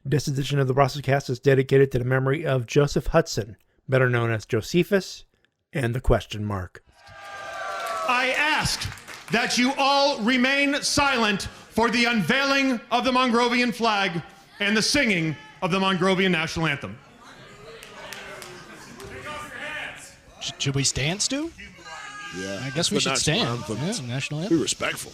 This edition of the Wrestle-Cast is dedicated to the memory of Joseph Hudson, better known as Josephus, and the question mark. I ask that you all remain silent for the unveiling of the Mongrovian flag and the singing of the Mongrovian national anthem. Should we stand, Stu? Yeah. I guess we should stand. Yeah, national anthem. Be respectful.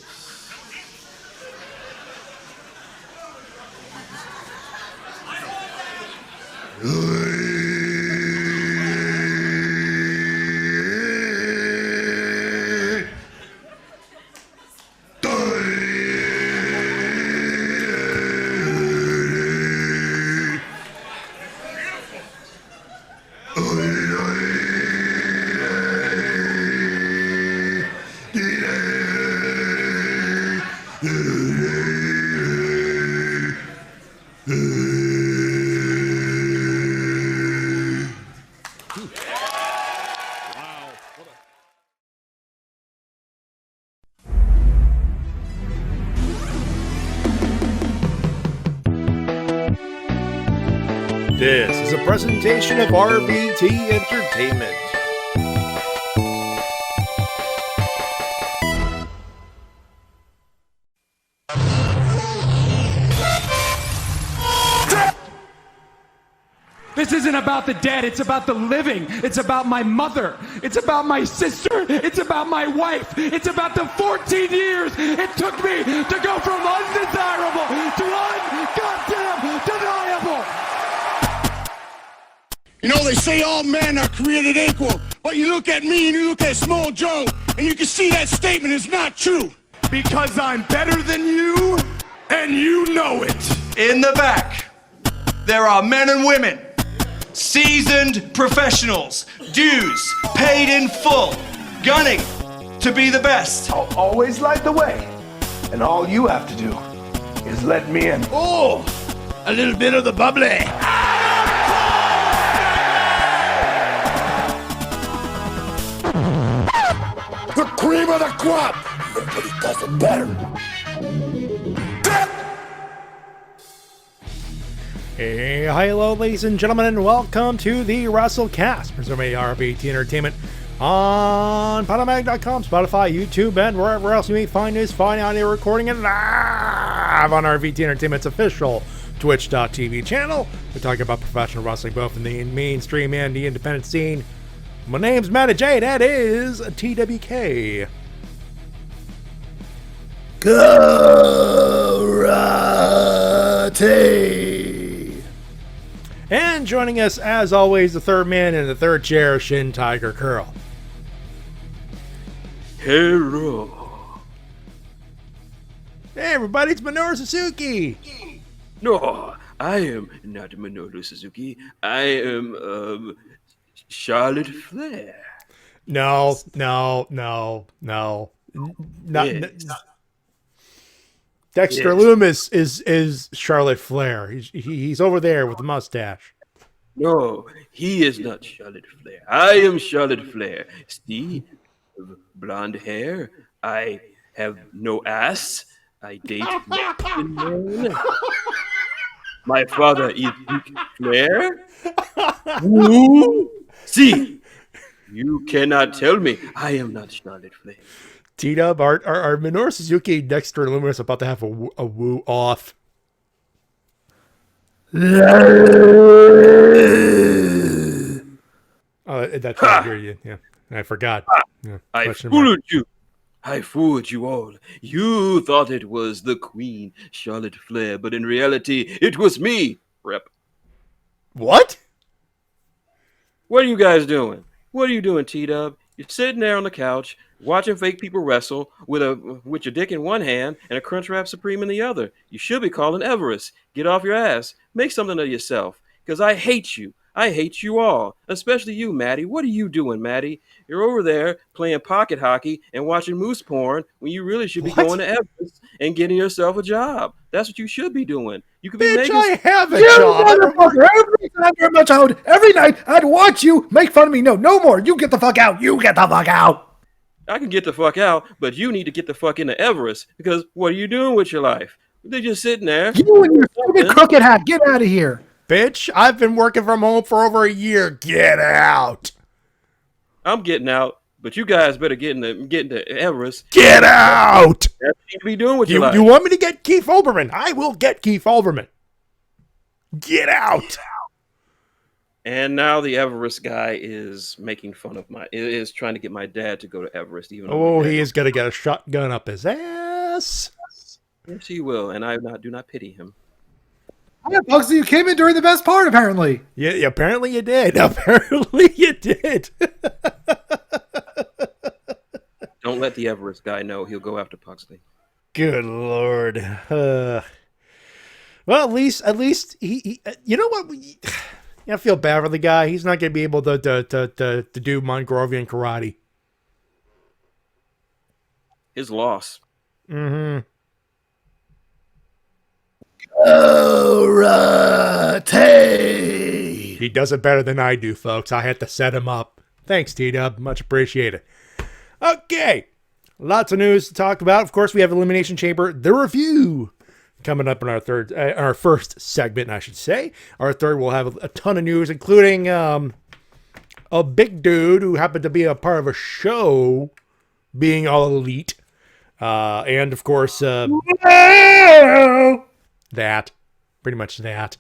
This is a presentation of RVT Entertainment. This isn't about the dead, it's about the living. It's about my mother. It's about my sister. It's about my wife. It's about the 14 years it took me to go from undesirable to ungoddamn deniable. You know, they say all men are created equal, but you look at me and you look at Small Joe, and you can see that statement is not true. Because I'm better than you, and you know it. In the back, there are men and women, seasoned professionals, dues paid in full, gunning to be the best. I'll always light the way, and all you have to do is let me in. Oh, a little bit of the bubbly. The cream of the crop! Nobody does it better. Hey, hello, ladies and gentlemen, and welcome to the Wrestle-Cast, presented by RVT Entertainment on Podomatic.com, Spotify, YouTube, and wherever else you may find this fine audio recording and live on RVT Entertainment's official Twitch.tv channel. We talk about professional wrestling both in the mainstream and the independent scene. My name's Matty J, that is TWK. Karate. And joining us, as always, the third man in the third chair, Shintigercurl. Hello. Hey everybody, it's Minoru Suzuki. No, I am not Minoru Suzuki. I am, Charlotte Flair. No. Dexter Loomis is Charlotte Flair. He's over there with the mustache. No, he is not Charlotte Flair. I am Charlotte Flair. See, blonde hair. I have no ass. I date Mexican men. My father is Ric Flair. Woo! See, you cannot tell me I am not Charlotte Flair. T-Dub, are Minoru Suzuki and Dexter Loomis about to have a woo off? Oh, that's right. I hear you. Yeah, I forgot. Yeah, I fooled you. I fooled you all. You thought it was the Queen, Charlotte Flair, but in reality, it was me, Rep. What? What are you guys doing? What are you doing, T-Dub? You're sitting there on the couch, watching fake people wrestle with your dick in one hand and a Crunchwrap Supreme in the other. You should be calling Everest. Get off your ass. Make something of yourself. Because I hate you. I hate you all. Especially you, Matty. What are you doing, Matty? You're over there playing pocket hockey and watching moose porn when you really should be going to Everest and getting yourself a job. That's what you should be doing. You could be making... I have a job. Every time you're in my childhood, every night I'd watch you make fun of me. No more. You get the fuck out. You get the fuck out. I can get the fuck out, but you need to get the fuck into Everest because what are you doing with your life? They're just sitting there. You and your stupid crooked hat, get out of here. Bitch, I've been working from home for over a year. Get out. I'm getting out, but you guys better get into Everest. Get out. That's what you be doing with your life. You want me to get Keith Olbermann? I will get Keith Olbermann. Get out. And now the Everest guy is making fun of is trying to get my dad to go to Everest. Even though he is going to get a shotgun up his ass. Yes, he will, and I do not pity him. Yeah, Bugsy, you came in during the best part, apparently. Yeah, apparently you did. Apparently you did. Don't let the Everest guy know. He'll go after Pugsley. Good Lord. Well, at least he you know what? I feel bad for the guy. He's not going to be able to do Mongrovian karate. His loss. Mm-hmm. Karate. He does it better than I do, folks. I had to set him up. Thanks, T-Dub. Much appreciated. Okay. Lots of news to talk about. Of course, we have Elimination Chamber, the review, coming up in our first segment, I should say. Our third will have a ton of news, including a big dude who happened to be a part of a show being all elite. And, of course, that. Pretty much that.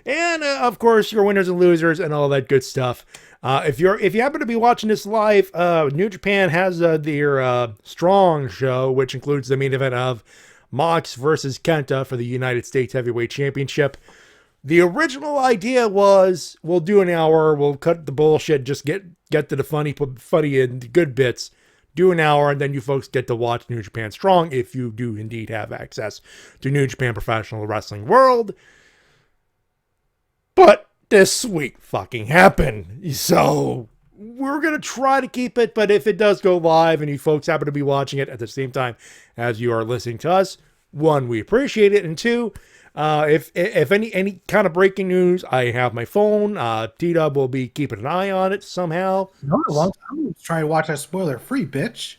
And, of course, your winners and losers and all that good stuff. If you happen to be watching this live, New Japan has their Strong show, which includes the main event of Mox versus Kenta for the United States Heavyweight Championship. The original idea was we'll do an hour, we'll cut the bullshit, just get to the funny and good bits, do an hour, and then you folks get to watch New Japan Strong if you do indeed have access to New Japan Professional Wrestling World. But this week fucking happened, so we're going to try to keep it, but if it does go live and you folks happen to be watching it at the same time as you are listening to us, one, we appreciate it, and two, if any kind of breaking news, I have my phone. T-Dub will be keeping an eye on it somehow. No, a long time. I was trying to watch that spoiler-free, bitch.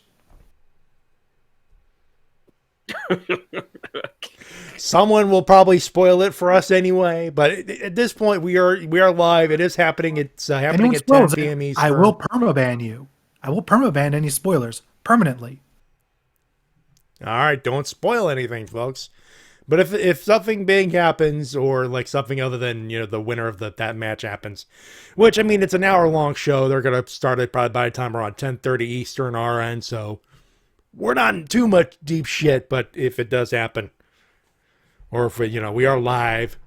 Someone will probably spoil it for us anyway, but at this point we are live. It is happening. It's happening at 10 p.m. Eastern. I will permaban you. I will permaban any spoilers permanently. All right, don't spoil anything, folks. But if something big happens, or like something other than the winner of that match happens, which I mean it's an hour-long show, they're gonna start it probably by the time around 10:30 Eastern our end, so we're not in too much deep shit. But if it does happen, or if we are live,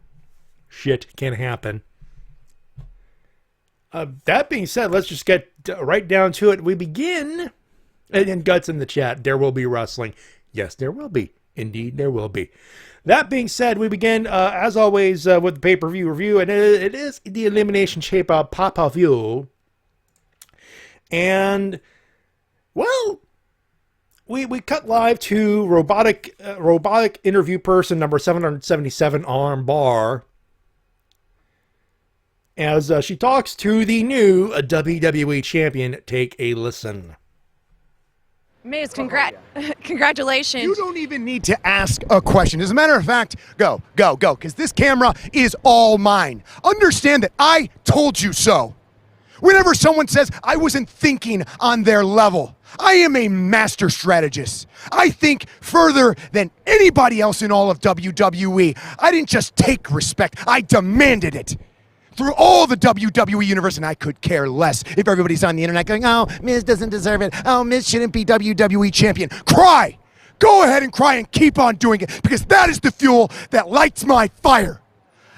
shit can happen. That being said, let's just get right down to it. We begin, and Guts in the chat, there will be wrestling. Yes, there will be. Indeed, there will be. That being said, we begin, as always, with the pay-per-view review, and it is the Elimination Chamber pay-per-view. And, well, we cut live to robotic interview person number 777 Arm Bar, as she talks to the new WWE champion. Take a listen. Miz, congratulations. You don't even need to ask a question. As a matter of fact, go, because this camera is all mine. Understand that I told you so. Whenever someone says I wasn't thinking on their level, I am a master strategist. I think further than anybody else in all of WWE. I didn't just take respect, I demanded it. Through all the WWE universe, and I could care less if everybody's on the internet going, oh, Miz doesn't deserve it. Oh, Miz shouldn't be WWE champion. Cry! Go ahead and cry and keep on doing it, because that is the fuel that lights my fire.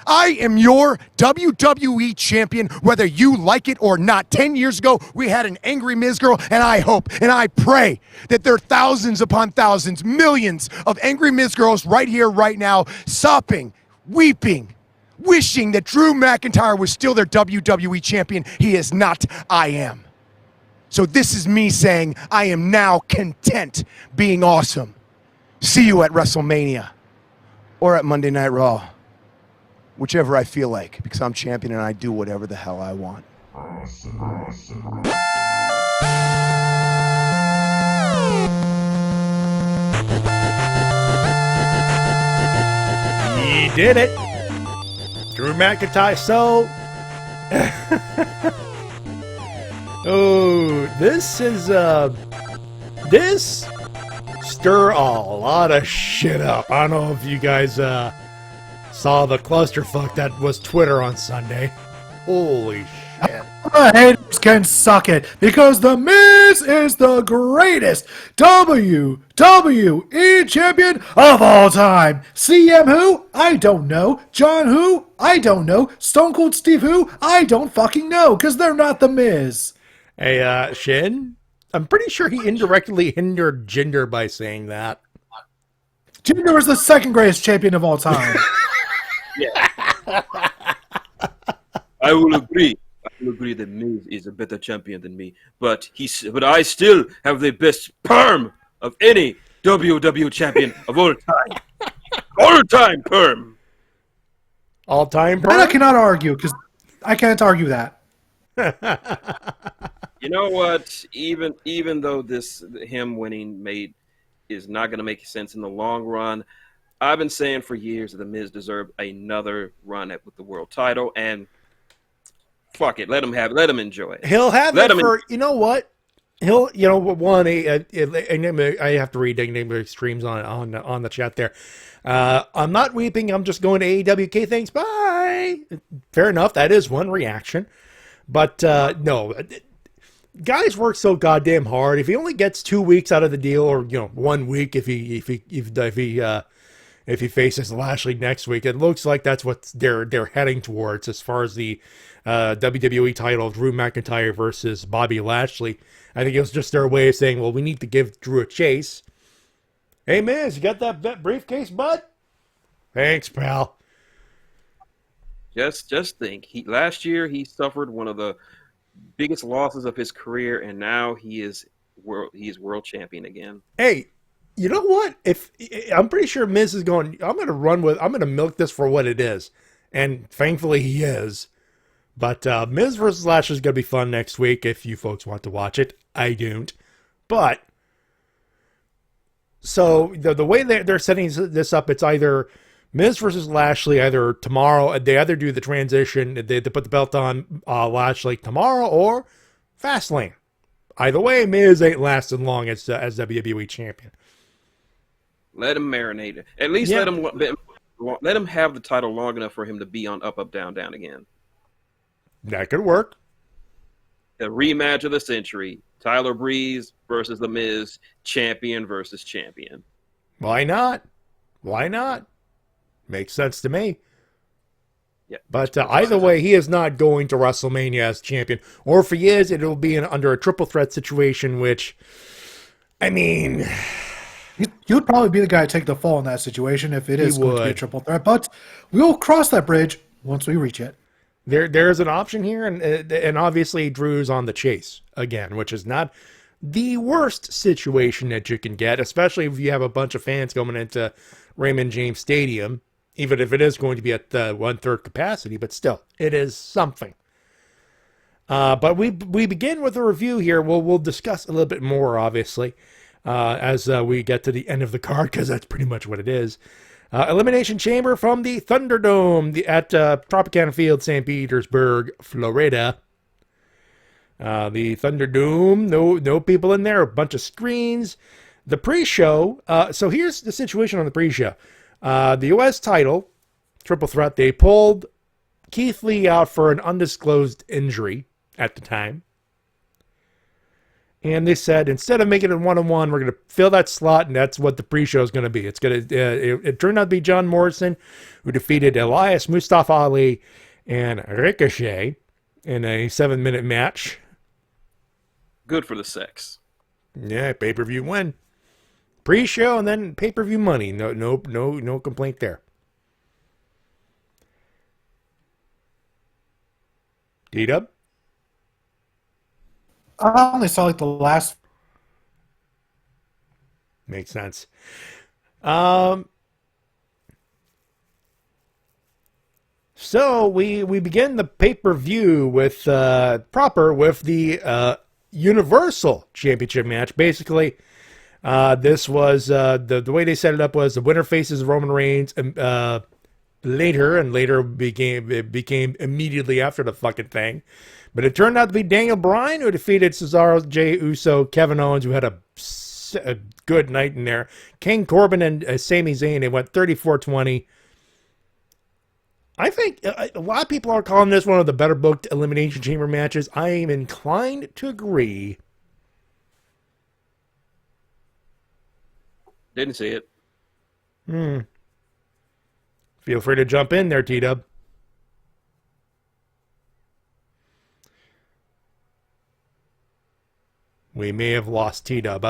I am your WWE champion, whether you like it or not. 10 years ago, we had an angry Miz girl, and I hope and I pray that there are thousands upon thousands, millions of angry Miz girls right here, right now, sopping, weeping, wishing that Drew McIntyre was still their WWE champion. He is not. I am. So this is me saying I am now content being awesome. See you at WrestleMania or at Monday Night Raw. Whichever I feel like, because I'm champion and I do whatever the hell I want. did it. Drew McIntyre. So, oh, this is this stir a lot of shit up. I don't know if you guys saw the clusterfuck that was Twitter on Sunday. Holy shit. The haters can suck it because The Miz is the greatest WWE champion of all time. CM who? I don't know. John who? I don't know. Stone Cold Steve who? I don't fucking know because they're not The Miz. Hey, Shin, I'm pretty sure he indirectly hindered Jinder by saying that. Jinder is the second greatest champion of all time. I will agree. I will agree that Miz is a better champion than me, but I still have the best perm of any WWE champion of all time. All time perm. All time perm? And I cannot argue because I can't argue that. You know what? Even though him winning is not going to make sense in the long run, I've been saying for years that The Miz deserved another run with the world title, and fuck it, let him enjoy it. He'll have it for, you know what? He'll, you know, I have to read Enigma Extremes on the chat there. I'm not weeping, I'm just going to AEW. Okay, thanks, bye. Fair enough, that is one reaction. But, no, guys work so goddamn hard. If he only gets 2 weeks out of the deal, or, 1 week if he faces Lashley next week, it looks like that's what they're heading towards as far as the WWE title of Drew McIntyre versus Bobby Lashley. I think it was just their way of saying, well, we need to give Drew a chase. Hey, Miz, you got that briefcase, bud? Thanks, pal. Just think, last year he suffered one of the biggest losses of his career, and now he is world champion again. Hey, you know what? I'm pretty sure Miz is going, I'm going to milk this for what it is. And thankfully he is. But Miz versus Lashley is going to be fun next week if you folks want to watch it. I don't. But, so the way they're setting this up, it's either Miz versus Lashley either tomorrow. They either do the transition, they put the belt on Lashley tomorrow, or Fastlane. Either way, Miz ain't lasting long as WWE champion. Let him marinate it. At least let him have the title long enough for him to be on up, down, down again. That could work. The rematch of the century. Tyler Breeze versus The Miz. Champion versus champion. Why not? Why not? Makes sense to me. Yeah. But either way, he is not going to WrestleMania as champion. Or if he is, it'll be under a triple threat situation, which, I mean, he would probably be the guy to take the fall in that situation if it is going to be a triple threat. But we'll cross that bridge once we reach it. There's an option here, and obviously Drew's on the chase again, which is not the worst situation that you can get, especially if you have a bunch of fans going into Raymond James Stadium, even if it is going to be at 1/3 capacity, but still, it is something. But we begin with a review here. We'll discuss a little bit more, obviously, as we get to the end of the card, because that's pretty much what it is. Elimination Chamber from the Thunderdome at Tropicana Field, St. Petersburg, Florida. The Thunderdome, no people in there, a bunch of screens. The pre-show, so here's the situation on the pre-show. The U.S. title, triple threat, they pulled Keith Lee out for an undisclosed injury at the time. And they said, instead of making it 1-on-1, we're going to fill that slot, and that's what the pre-show is going to be. It's going to. It turned out to be John Morrison, who defeated Elias, Mustafa Ali, and Ricochet in a 7-minute match. Good for the sex. Yeah, pay-per-view win. Pre-show and then pay-per-view money. No complaint there. D-Dub? I only saw like the last. Makes sense. So we begin the pay-per-view with the Universal Championship match. Basically, this was the way they set it up was the winner faces Roman Reigns later, and later it became immediately after the fucking thing. But it turned out to be Daniel Bryan who defeated Cesaro, Jey Uso, Kevin Owens, who had a good night in there. King Corbin and Sami Zayn, they went 34-20. I think a lot of people are calling this one of the better booked Elimination Chamber matches. I am inclined to agree. Didn't see it. Feel free to jump in there, T-Dub. We may have lost T-Dub.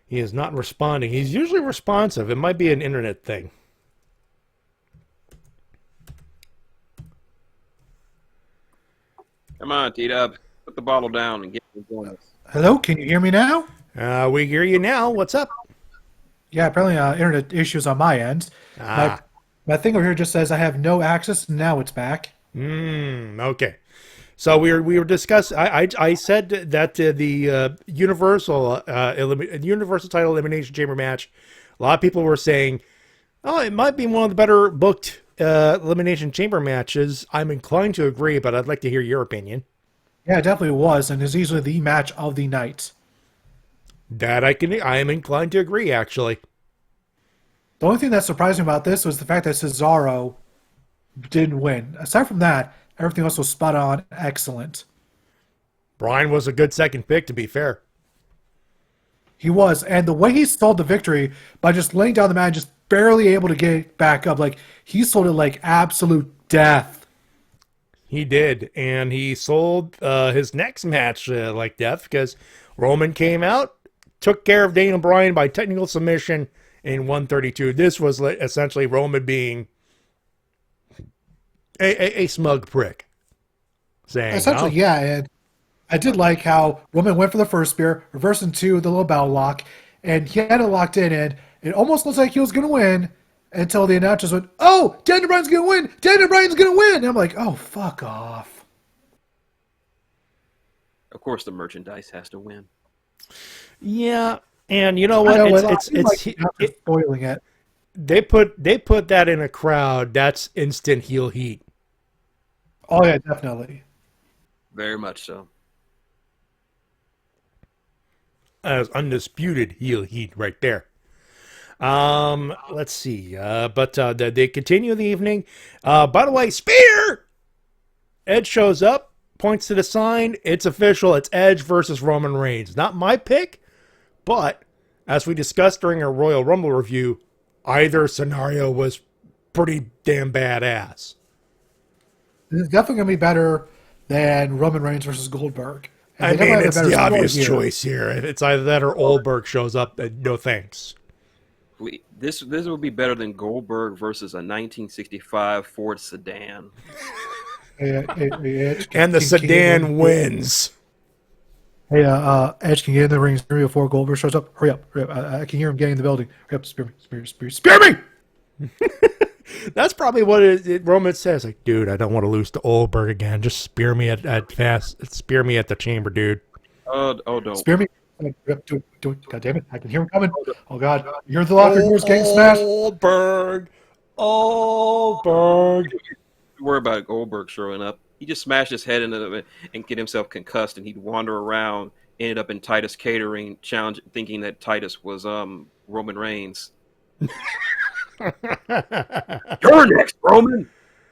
He is not responding. He's usually responsive. It might be an internet thing. Come on, T-Dub. Put the bottle down and get me going. Hello, can you hear me now? We hear you now. What's up? Yeah, apparently internet issues on my end. My thing over here just says I have no access, and now it's back. Okay. So we were discussing. I said that the Universal title Elimination Chamber match. A lot of people were saying, "Oh, it might be one of the better booked Elimination Chamber matches." I'm inclined to agree, but I'd like to hear your opinion. Yeah, it definitely was, and it's easily the match of the night. That I am inclined to agree, actually. The only thing that surprised me about this was the fact that Cesaro didn't win. Aside from that, everything else was spot on, excellent. Braun was a good second pick, to be fair. He was, and the way he sold the victory by just laying down the mat, just barely able to get back up, like he sold it like absolute death. He did, and he sold his next match like death because Roman came out, took care of Daniel Bryan by technical submission in 132. This was essentially Roman being a smug prick. Saying, essentially, yeah, and I did like how Roman went for the first spear, reversed into the little battle lock, and he had it locked in, and it almost looks like he was going to win until the announcers went, "Oh, Daniel Bryan's going to win! Daniel Bryan's going to win!" And I'm like, "Oh, fuck off." Of course, the merchandise has to win. Yeah, and you know what? It's spoiling it. They put that in a crowd. That's instant heel heat. Oh yeah, definitely. Very much so. As undisputed heel heat right there. Let's see. But they continue the evening. By the way, spear! Edge shows up, points to the sign. It's official. It's Edge versus Roman Reigns. Not my pick, but as we discussed during our Royal Rumble review, either scenario was pretty damn badass. This is definitely going to be better than Roman Reigns versus Goldberg. I mean, it's the obvious choice here. It's either that or Goldberg shows up. No thanks. This would be better than Goldberg versus a 1965 Ford sedan. And the sedan wins. Hey, Edge can get in the ring. 3 or 4 Goldberg shows up. Hurry up. I can hear him getting in the building. Hurry up, spear me. That's probably what Roman says. Like, dude, I don't want to lose to Goldberg again. Just spear me at the chamber, dude. Oh, don't. Spear me. Do it. God damn it. I can hear him coming. Oh, God. You hear the locker doors getting smashed? Goldberg. Don't worry about Goldberg showing up. He just smashed his head into it and get himself concussed, and he'd wander around, ended up in Titus Catering challenge, thinking that Titus was Roman Reigns. You're next, Roman.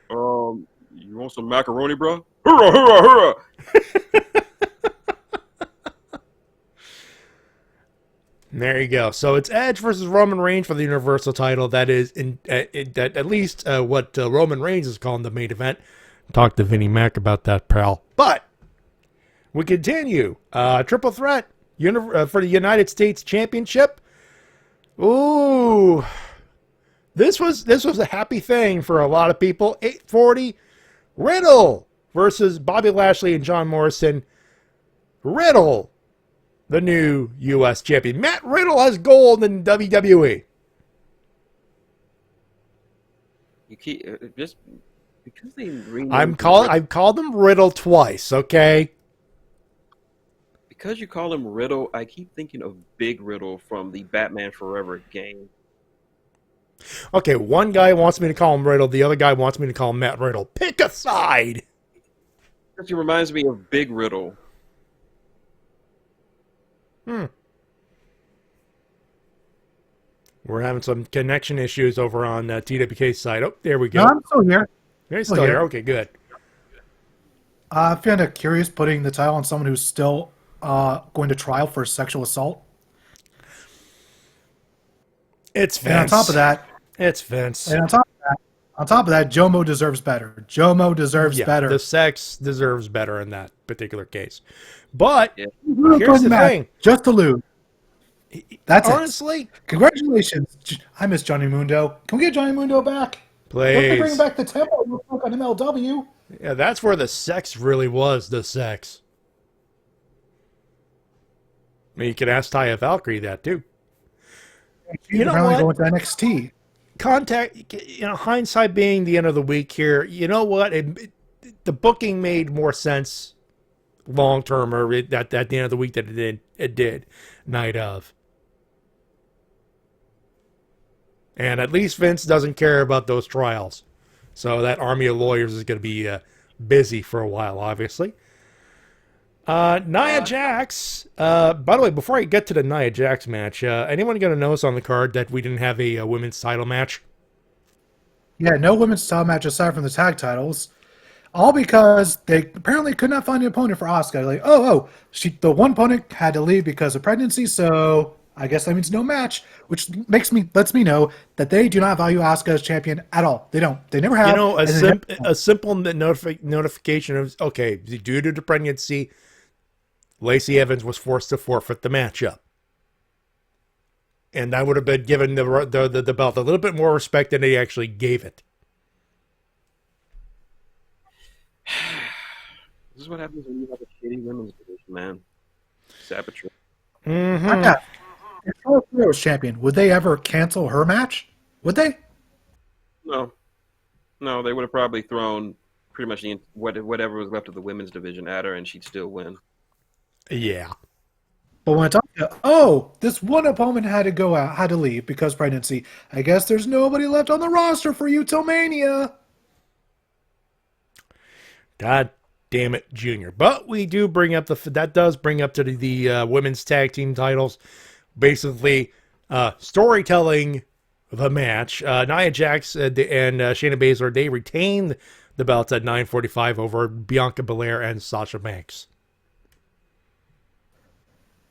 You want some macaroni, bro? Hurrah, hurrah, hurrah! There you go. So it's Edge versus Roman Reigns for the Universal title. That is at least what Roman Reigns is calling the main event. Talk to Vinnie Mac about that, pal. But we continue. Triple threat for the United States Championship. Ooh, this was a happy thing for a lot of people. 840 Riddle versus Bobby Lashley and John Morrison. Riddle, the new U.S. champion. Matt Riddle has gold in WWE. You keep just because they. I've called him Riddle twice. Okay. Because you call him Riddle, I keep thinking of Big Riddle from the Batman Forever game. Okay, one guy wants me to call him Riddle. The other guy wants me to call him Matt Riddle. Pick a side. Actually reminds me of Big Riddle. We're having some connection issues over on TWK's side. Oh, there we go. No, I'm still here. You're still here. Okay, good. I find it curious putting the title on someone who's still going to trial for sexual assault. It's Vince. And on top of that, it's Vince. And on top of that, Jomo deserves better. Jomo deserves better. The sex deserves better in that particular case. But Yeah. here's the thing. Just to lose. That's honestly, it. Congratulations. I miss Johnny Mundo. Can we get Johnny Mundo back? Please. Let's bring back the tempo real quick on MLW. Yeah, that's where the sex really was, the sex. I mean, you can ask Taya Valkyrie that, too. You know what? Going to NXT. Hindsight being the end of the week here, you know what? The booking made more sense long-term or at the end of the week that it did night of. And at least Vince doesn't care about those trials. So that army of lawyers is going to be busy for a while, obviously. Nia Jax. By the way, before I get to the Nia Jax match, anyone going to notice on the card that we didn't have a women's title match? Yeah, no women's title match aside from the tag titles. All because they apparently could not find an opponent for Asuka. Like, the one opponent had to leave because of pregnancy, so I guess that means no match, which lets me know that they do not value Asuka as champion at all. They don't. They never have. A simple notification of, okay, due to the pregnancy, Lacey Evans was forced to forfeit the matchup. And that would have been given the belt a little bit more respect than they actually gave it. This is what happens when you have a shitty women's division, man. Saboteur. Mm-hmm. If Charlotte Flair was champion, would they ever cancel her match? Would they? No, they would have probably thrown pretty much whatever was left of the women's division at her, and she'd still win. Yeah. But when I talk this one opponent had to leave because pregnancy. I guess there's nobody left on the roster for you till Mania. God damn it, Junior. But we do bring up that does bring up to the women's tag team titles. Basically, storytelling the match. Nia Jax and Shayna Baszler, they retained the belts at 9:45 over Bianca Belair and Sasha Banks.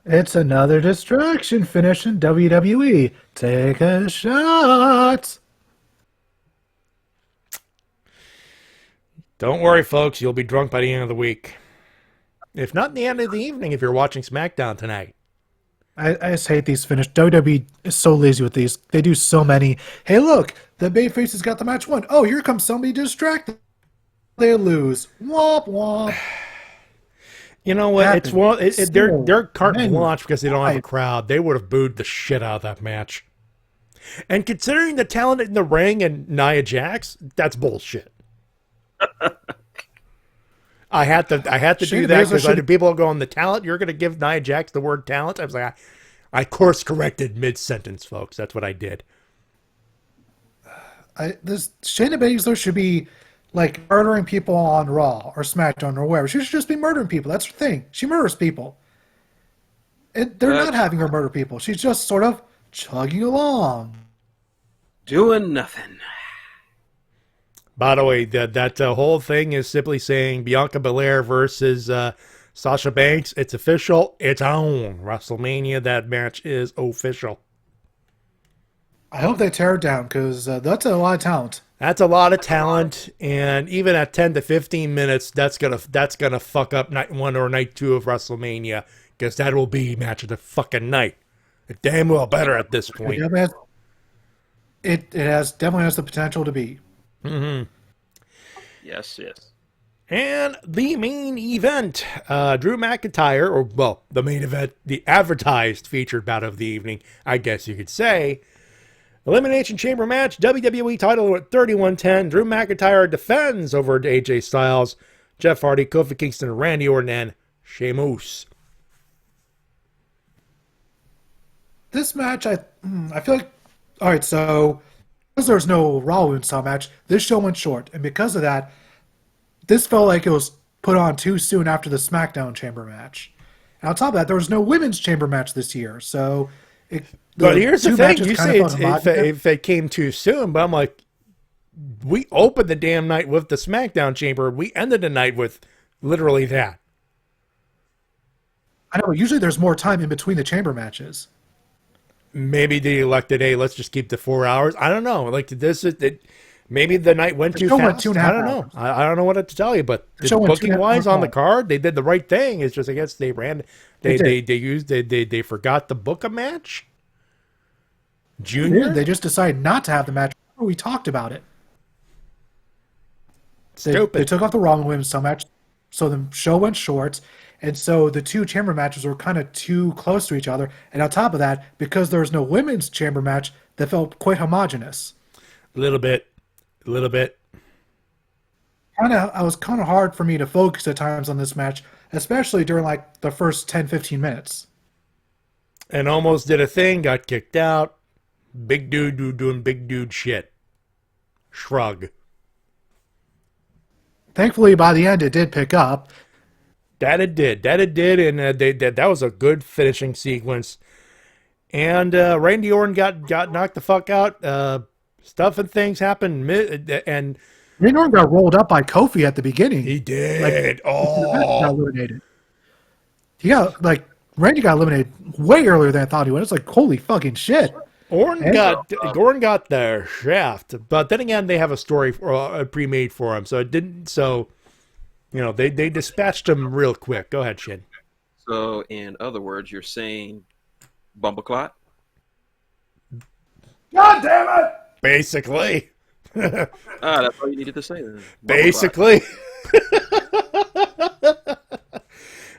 It's another distraction finish in WWE. Take a shot. Don't worry, folks. You'll be drunk by the end of the week. If not the end of the evening, if you're watching SmackDown tonight. I just hate these finishes. WWE is so lazy with these. They do so many. Hey, look, the Bayface has got the match won. Oh, here comes somebody distracted. They lose. Womp womp. You know what? They're carte blanche because they don't have a crowd. They would have booed the shit out of that match. And considering the talent in the ring and Nia Jax, that's bullshit. I had to do that because people go on the talent. You're going to give Nia Jax the word talent. I was like, I course corrected mid sentence, folks. That's what I did. Shayna Baszler should be like murdering people on Raw or SmackDown or wherever. She should just be murdering people. That's her thing. She murders people. And they're not having her murder people. She's just sort of chugging along, doing nothing. By the way, that whole thing is simply saying Bianca Belair versus Sasha Banks. It's official. It's on. WrestleMania, that match is official. I hope they tear it down because that's a lot of talent. That's a lot of talent, and even at 10 to 15 minutes, that's gonna fuck up night 1 or night 2 of WrestleMania because that will be match of the fucking night. It damn well better at this point. It definitely has the potential to be. Mm-hmm. Yes. And the main event, Drew McIntyre, the main event, the advertised featured bout of the evening, I guess you could say. Elimination Chamber match, WWE title at 31-10. Drew McIntyre defends over AJ Styles, Jeff Hardy, Kofi Kingston, Randy Orton, and Sheamus. This match, I feel like, all right, so because there's no Raw Women's title match, this show went short. And because of that, this felt like it was put on too soon after the SmackDown Chamber match. And on top of that, there was no Women's Chamber match this year. So, but here's the thing. You say if it came too soon, but I'm like, we opened the damn night with the SmackDown Chamber. We ended the night with literally that. I know. Usually there's more time in between the Chamber matches. Maybe they elected, hey, let's just keep the 4 hours. I don't know. Like this is it. Maybe the night went too fast. I don't know. I don't know what to tell you. But booking wise on the card, they did the right thing. It's just I guess they ran. They forgot to book a match. Junior. They just decided not to have the match. We talked about it. They took off the Raw Women's title match, so the show went short, and so the two chamber matches were kind of too close to each other. And on top of that, because there was no women's chamber match, that felt quite homogenous. A little bit. It was kind of hard for me to focus at times on this match, especially during like the first 10-15 minutes. And almost did a thing, got kicked out. Big dude doing big dude shit. Shrug. Thankfully, by the end, it did pick up. That it did, and that was a good finishing sequence. And Randy Orton got knocked the fuck out. Stuff and things happened, and Randy Orton got rolled up by Kofi at the beginning. He did. Got eliminated. Randy got eliminated way earlier than I thought he would. It's like, holy fucking shit. Orton got the shaft, but then again, they have a story pre-made for him, so it didn't. So, they dispatched him real quick. Go ahead, Shin. So, in other words, you're saying Bumbleclot? God damn it! Basically. That's all you needed to say then. Basically.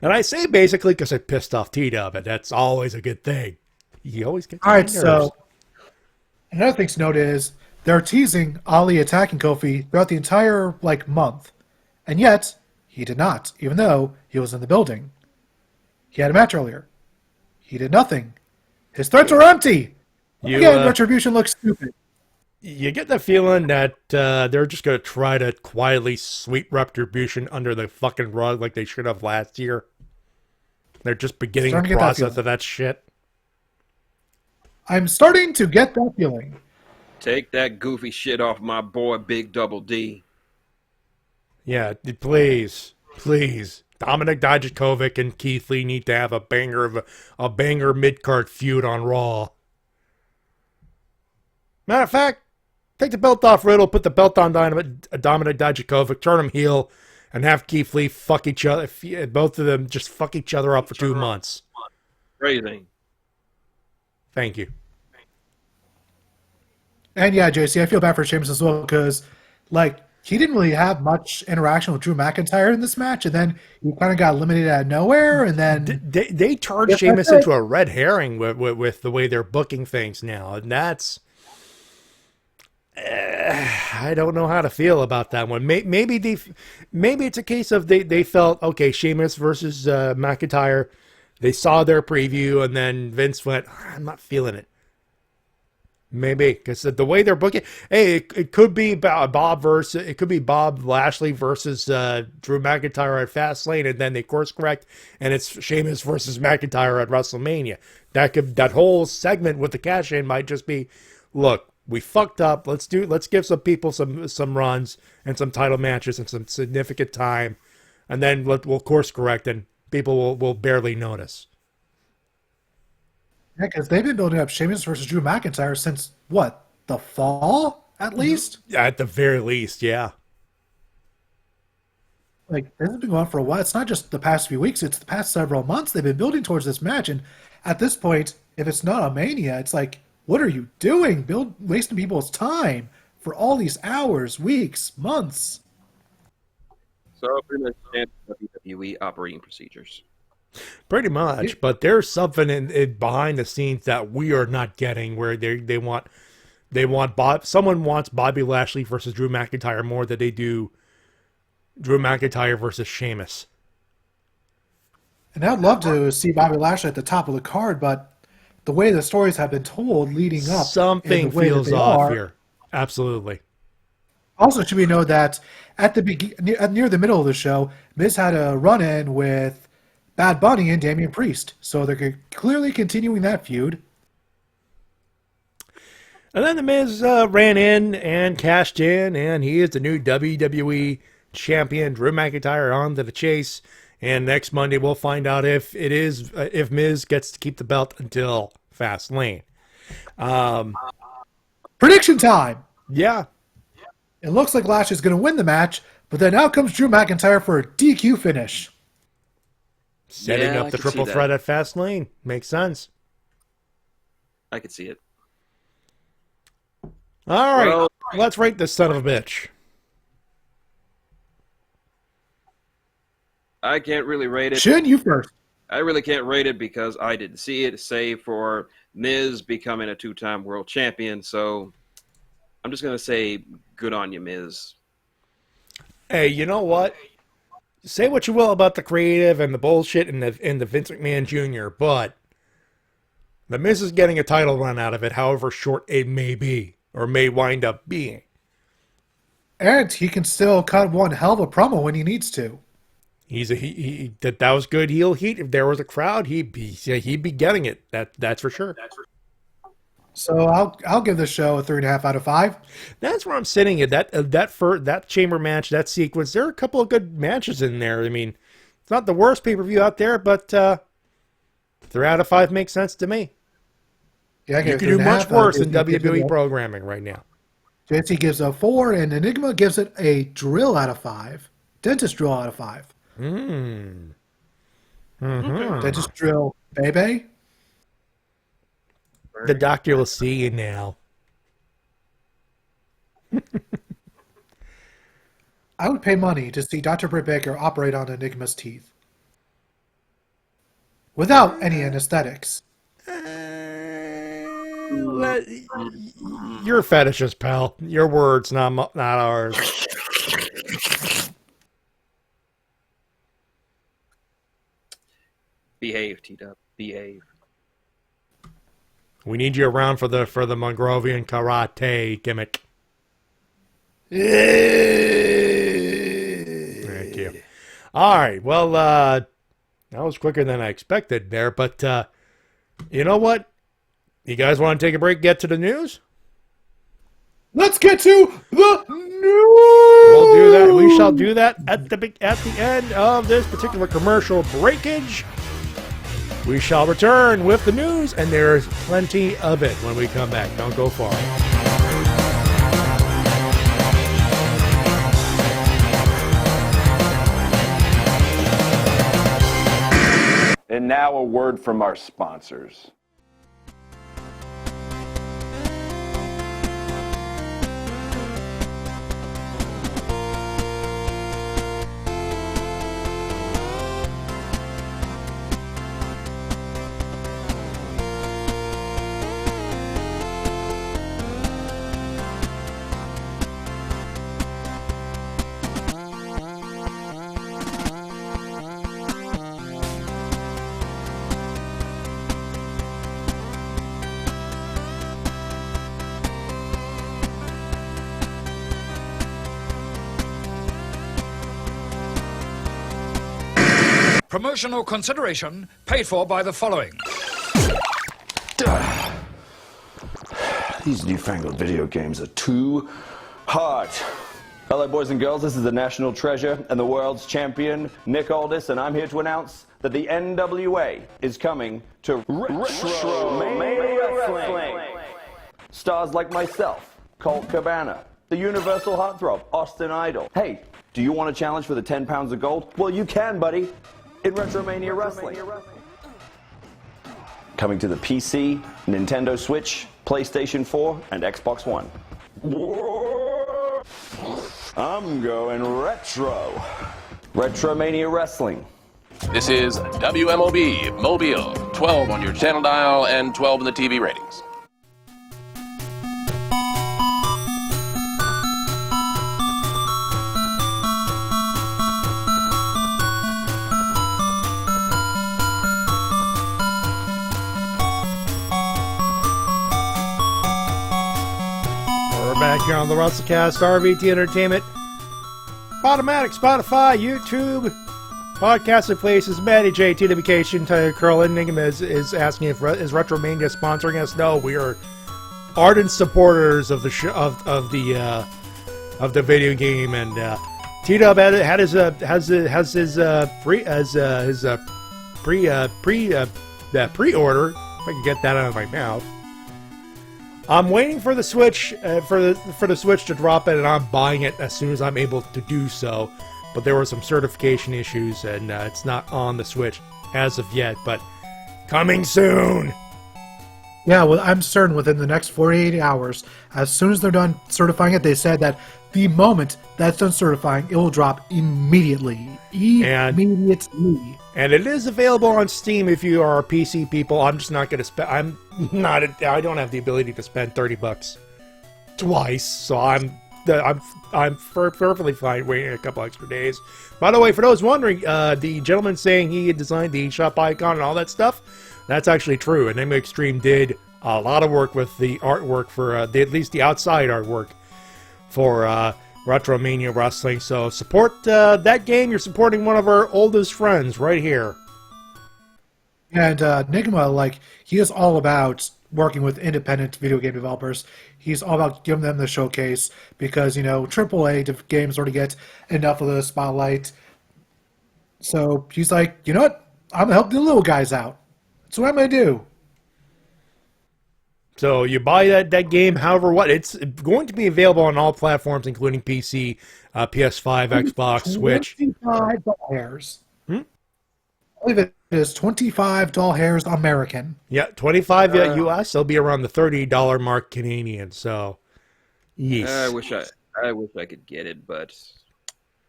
And I say basically because it pissed off T-Dub, and that's always a good thing. You always get all right, so another thing to note is they're teasing Ali attacking Kofi throughout the entire month, and yet he did not, even though he was in the building. He had a match earlier. He did nothing. His threats are empty. Again, Retribution looks stupid. You get the feeling that they're just going to try to quietly sweep Retribution under the fucking rug like they should have last year. They're just beginning the process of that shit. I'm starting to get that feeling. Take that goofy shit off my boy, Big Double D. Yeah, please. Dominic Dijakovic and Keith Lee need to have a banger mid-card feud on Raw. Matter of fact, take the belt off Riddle, put the belt on Dominic Dijakovic, turn him heel, and have Keith Lee fuck each other. Both of them just fuck each other up for 2 months. Crazy. Thank you. And yeah, JC, I feel bad for Sheamus as well because, he didn't really have much interaction with Drew McIntyre in this match, and then he kind of got eliminated out of nowhere, and then they turned Sheamus into a red herring with the way they're booking things now, and that's I don't know how to feel about that one. Maybe it's a case of they felt okay, Sheamus versus McIntyre. They saw their preview, and then Vince went, I'm not feeling it. Maybe because the way they're booking, hey, it could be Bob Lashley versus Drew McIntyre at Fastlane, and then they course correct, and it's Sheamus versus McIntyre at WrestleMania. That whole segment with the cash in might just be, look, we fucked up. Let's give some people some runs and some title matches and some significant time, and then we'll course correct, and people will barely notice. Yeah, because they've been building up Sheamus versus Drew McIntyre since, the fall, at least? Yeah, at the very least, yeah. This has been going on for a while. It's not just the past few weeks, it's the past several months they've been building towards this match, and at this point, if it's not a Mania, it's what are you doing? Wasting people's time for all these hours, weeks, months. So pretty much WWE operating procedures. Pretty much, but there's something in behind the scenes that we are not getting, where they want someone wants Bobby Lashley versus Drew McIntyre more than they do Drew McIntyre versus Sheamus. And I'd love to see Bobby Lashley at the top of the card, but the way the stories have been told leading up, something feels off here. Absolutely. Also, it should be known that at the near the middle of the show, Miz had a run-in with Bad Bunny and Damian Priest, so they're clearly continuing that feud. And then the Miz ran in and cashed in, and he is the new WWE champion. Drew McIntyre on to the chase, and next Monday we'll find out if Miz gets to keep the belt until Fastlane. Prediction time. Yeah. It looks like Lashley's going to win the match, but then out comes Drew McIntyre for a DQ finish. Setting up the triple threat at Fastlane. Makes sense. I could see it. All right, let's rate this son of a bitch. I can't really rate it. Shin, you first. I really can't rate it because I didn't see it, save for Miz becoming a 2-time world champion. So I'm just going to say good on you, Miz. Hey, you know what? Say what you will about the creative and the bullshit and the Vince McMahon Jr., but the Miz is getting a title run out of it, however short it may be, or may wind up being. And he can still cut one hell of a promo when he needs to. That was good heel heat. If there was a crowd, he'd be getting it. That's for sure. So I'll give this show a 3.5 out of 5. That's where I'm sitting at. That chamber match, that sequence. There are a couple of good matches in there. I mean, it's not the worst pay-per-view out there, but 3 out of 5 makes sense to me. Yeah, you can do much worse than WWE programming right now. JC gives a 4, and Enigma gives it a drill out of 5. Dentist drill out of 5. Dentist drill, baby. The doctor will see you now. I would pay money to see Dr. Britt Baker operate on Enigma's teeth. Without any anesthetics. Your fetishes, pal. Your words, not ours. Behave, T-Dub. Behave. We need you around for the Mongrovian karate gimmick. Thank you. All right. Well, that was quicker than I expected there, but you know what? You guys want to take a break, get to the news? Let's get to the news! We'll do that. We shall do that at the end of this particular commercial breakage. We shall return with the news, and there's plenty of it when we come back. Don't go far. And now a word from our sponsors. Promotional consideration paid for by the following. These newfangled video games are too hard. Hello, boys and girls. This is the national treasure and the world's champion, Nick Aldis, and I'm here to announce that the NWA is coming to Wrestle-Mania Wrestling. Stars like myself, Colt Cabana, the Universal Heartthrob, Austin Idol. Hey, do you want a challenge for the 10 pounds of gold? Well, you can, buddy, in Retromania Wrestling. Coming to the PC, Nintendo Switch, PlayStation 4, and Xbox One. I'm going retro. Retromania Wrestling. This is WMOB Mobile, 12 on your channel dial and 12 in the TV ratings. back here on the Wrestle-Cast, RVT Entertainment, Automatic, Spotify, YouTube, podcasting places. Matty J, TWK, Shintigercurl, Enigma is asking if is Retromania sponsoring us. No, we are ardent supporters of the of the video game, and T-Dub had his pre-order. If I can get that out of my mouth. I'm waiting for the Switch for the Switch to drop it, and I'm buying it as soon as I'm able to do so. But there were some certification issues, and it's not on the Switch as of yet. But coming soon. Yeah, well, I'm certain within the next 48 hours, as soon as they're done certifying it, they said that the moment that's done certifying, it will drop immediately. Immediately. And it is available on Steam if you are a PC people. I'm just not going to spend. I don't have the ability to spend $30 twice, so I'm perfectly fine waiting a couple extra days. By the way, for those wondering, the gentleman saying he had designed the eShop icon and all that stuff, that's actually true. And Enigma Extreme did a lot of work with the artwork for at least the outside artwork for Retromania Wrestling. So support that game. You're supporting one of our oldest friends right here. And Enigma, like, he is all about working with independent video game developers. He's all about giving them the showcase because, you know, AAA games already get enough of the spotlight. So he's like, you know what? I'm going to help the little guys out. That's what I'm going to do. So you buy that game, however, it's going to be available on all platforms, including PC, PS5, Xbox, Switch. $25. I believe it is $25 American. Yeah, $25 US. It'll be around the $30 mark Canadian. So, yes. I wish I could get it, but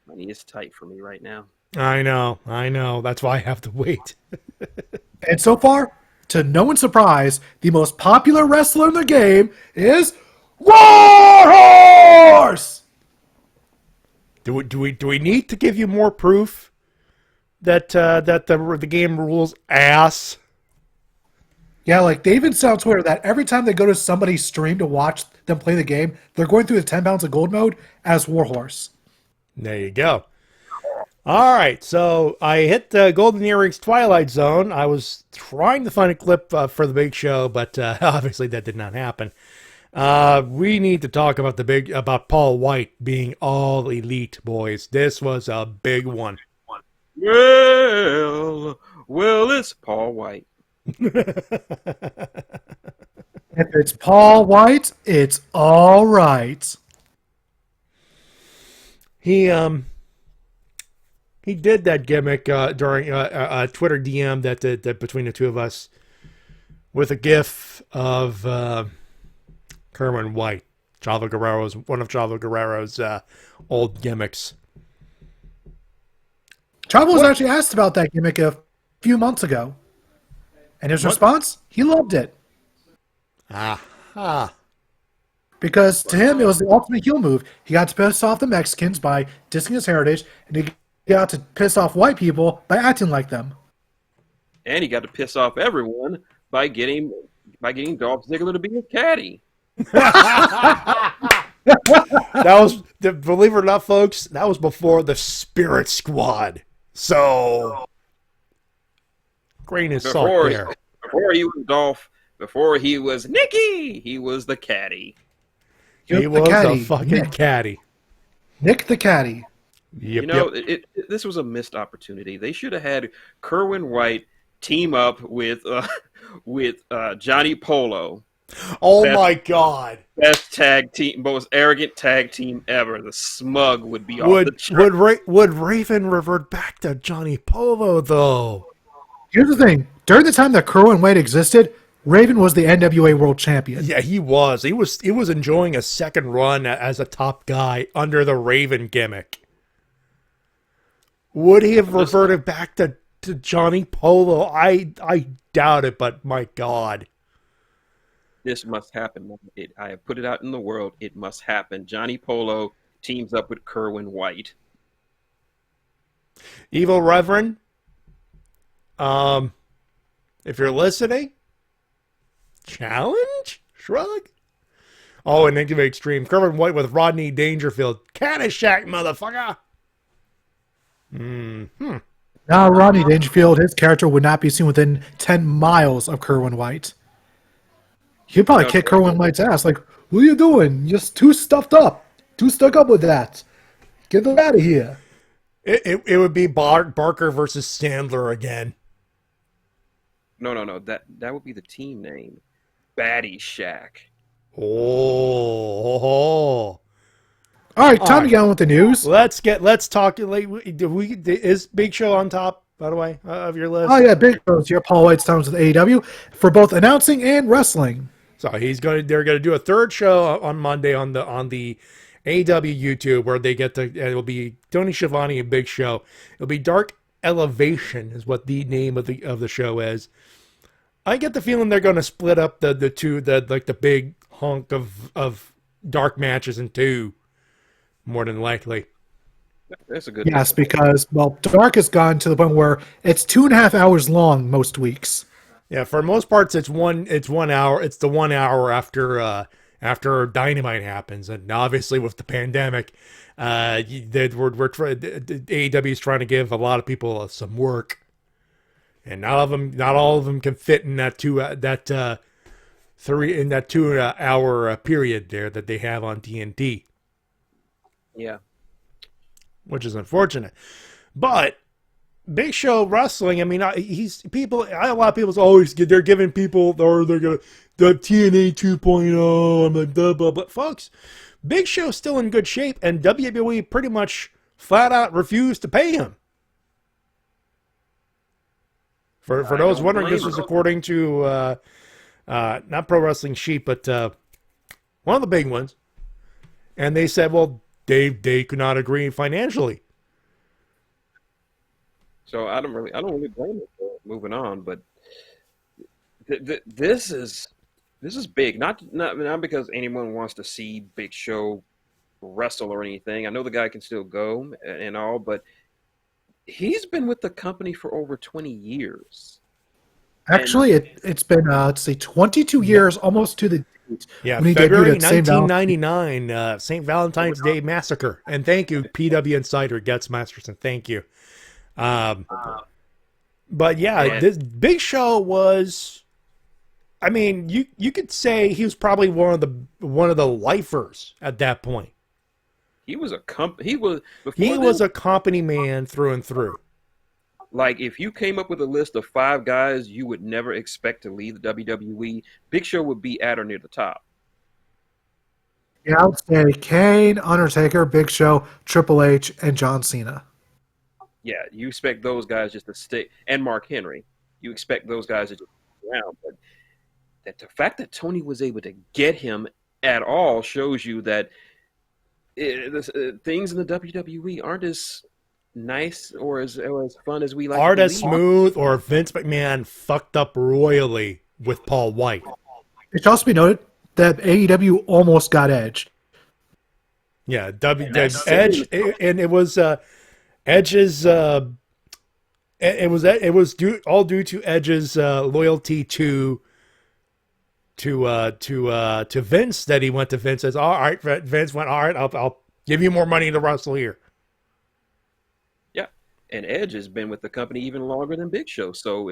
money is tight for me right now. I know. That's why I have to wait. And so far, to no one's surprise, the most popular wrestler in the game is Warhorse! Do we need to give you more proof that the game rules ass? Yeah, like they even say on Twitter that every time they go to somebody's stream to watch them play the game, they're going through the 10 pounds of gold mode as Warhorse. There you go. All right, so I hit the Golden Earrings Twilight Zone. I was trying to find a clip for the big show, but obviously that did not happen. We need to talk about Paul White being all elite, boys. This was a big one. Well, it's Paul White. If it's Paul White, it's all right. He did that gimmick during a Twitter DM that between the two of us with a gif of Kerwin White, one of Chavo Guerrero's old gimmicks. Chavo was actually asked about that gimmick a few months ago. And his response, he loved it. Aha. Because to him, it was the ultimate heel move. He got to piss off the Mexicans by dissing his heritage, and he got to piss off white people by acting like them. And he got to piss off everyone by getting Dolph Ziggler to be his caddy. Believe it or not, folks, that was before the Spirit Squad. So, grain of salt there. Before he was Dolph, before he was Nikki, he was the caddy. He was the fucking caddy. Nick the caddy. Yep, this was a missed opportunity. They should have had Kerwin White team up with Johnny Polo. Oh my God! Best tag team, most arrogant tag team ever. The Smug would be off the chart. Would Raven revert back to Johnny Polo though? Here's the thing: during the time that Kerwin White existed, Raven was the NWA World Champion. Yeah, he was. He was enjoying a second run as a top guy under the Raven gimmick. Would he have reverted back to Johnny Polo? I doubt it, but my God. This must happen. I have put it out in the world. It must happen. Johnny Polo teams up with Kerwin White. Evil Reverend, if you're listening, challenge? Shrug? Oh, and then give it extreme. Kerwin White with Rodney Dangerfield. Caddyshack, motherfucker. Now, Rodney Dangerfield, his character would not be seen within 10 miles of Kerwin White. He'd probably kick Kerwin White's ass. Like, what are you doing? You're too stuffed up. Too stuck up with that. Get them out of here. It would be Barker versus Sandler again. No. That would be the team name. Batty Shack. Oh. All right, time to get on with the news. Let's talk. Is Big Show on top, by the way, of your list? Oh yeah, Big Show's here. Paul White's times with AEW for both announcing and wrestling. So they're gonna do a third show on Monday on the AEW YouTube where they get to. It'll be Tony Schiavone and Big Show. It'll be Dark Elevation is what the name of the show is. I get the feeling they're going to split up the two, the big hunk of dark matches in two, more than likely. That's a good. Yes, because Dark has gone to the point where it's 2.5 hours long most weeks. Yeah, for most parts it's 1 hour. It's the 1 hour after Dynamite happens, and obviously with the pandemic, AEW is trying to give a lot of people some work. And not all of them can fit in that 2 hour period there that they have on TNT. Yeah, which is unfortunate. But Big Show wrestling, I mean, a lot of people they're giving people or they're gonna the TNA 2.0. I'm like, blah blah. But folks, Big Show's still in good shape, and WWE pretty much flat out refused to pay him. For those wondering, this was according to not Pro Wrestling Sheet, but one of the big ones, and they said, well, they could not agree financially. So I don't really blame them for moving on, but this is big. Not because anyone wants to see Big Show wrestle or anything. I know the guy can still go and all, but he's been with the company for over 20 years. Actually, it's been, 22 years, almost to the date. Yeah, February 1999, St. Valentine's Day Massacre. And thank you, PW Insider, Getz Masterson. Thank you. But yeah, this Big Show was, I mean, you could say he was probably one of the lifers at that point. He was a company man through and through. Like, if you came up with a list of 5 guys you would never expect to leave the WWE, Big Show would be at or near the top. Yeah, I would say Kane, Undertaker, Big Show, Triple H, and John Cena. Yeah, you expect those guys just to stay, and Mark Henry. You expect those guys to just stay around. But the fact that Tony was able to get him at all shows you that things in the WWE aren't as nice or as fun as we like. Aren't as smooth, or Vince McMahon fucked up royally with Paul White. It should also be noted that AEW almost got Edge. Yeah, Edge, and it was Edge's. It was due to Edge's loyalty to Vince, that he went to Vince, says, all right, Vince went, all right, I'll give you more money to wrestle here. Yeah, and Edge has been with the company even longer than Big Show, so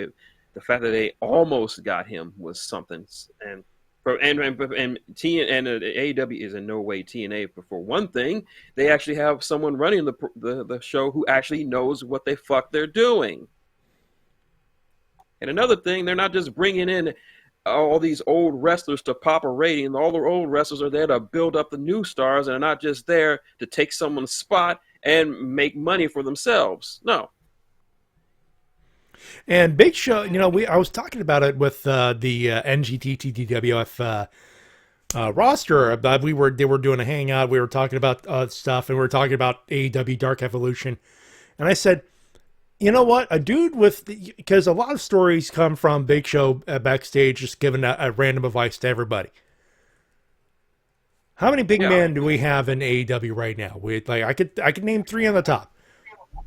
the fact that they almost got him was something. And AEW is in no way TNA, but for one thing, they actually have someone running the show who actually knows what the fuck they're doing. And another thing, they're not just bringing in all these old wrestlers to pop a rating. All the old wrestlers are there to build up the new stars, and are not just there to take someone's spot and make money for themselves. No. And Big Show, I was talking about it with the NGT TTWF roster. They were doing a hangout. We were talking about stuff, and we were talking about AEW Dark Evolution. And I said, you know what? A dude because a lot of stories come from Big Show backstage, just giving a random advice to everybody. How many big men do we have in AEW right now? I could name 3 on the top.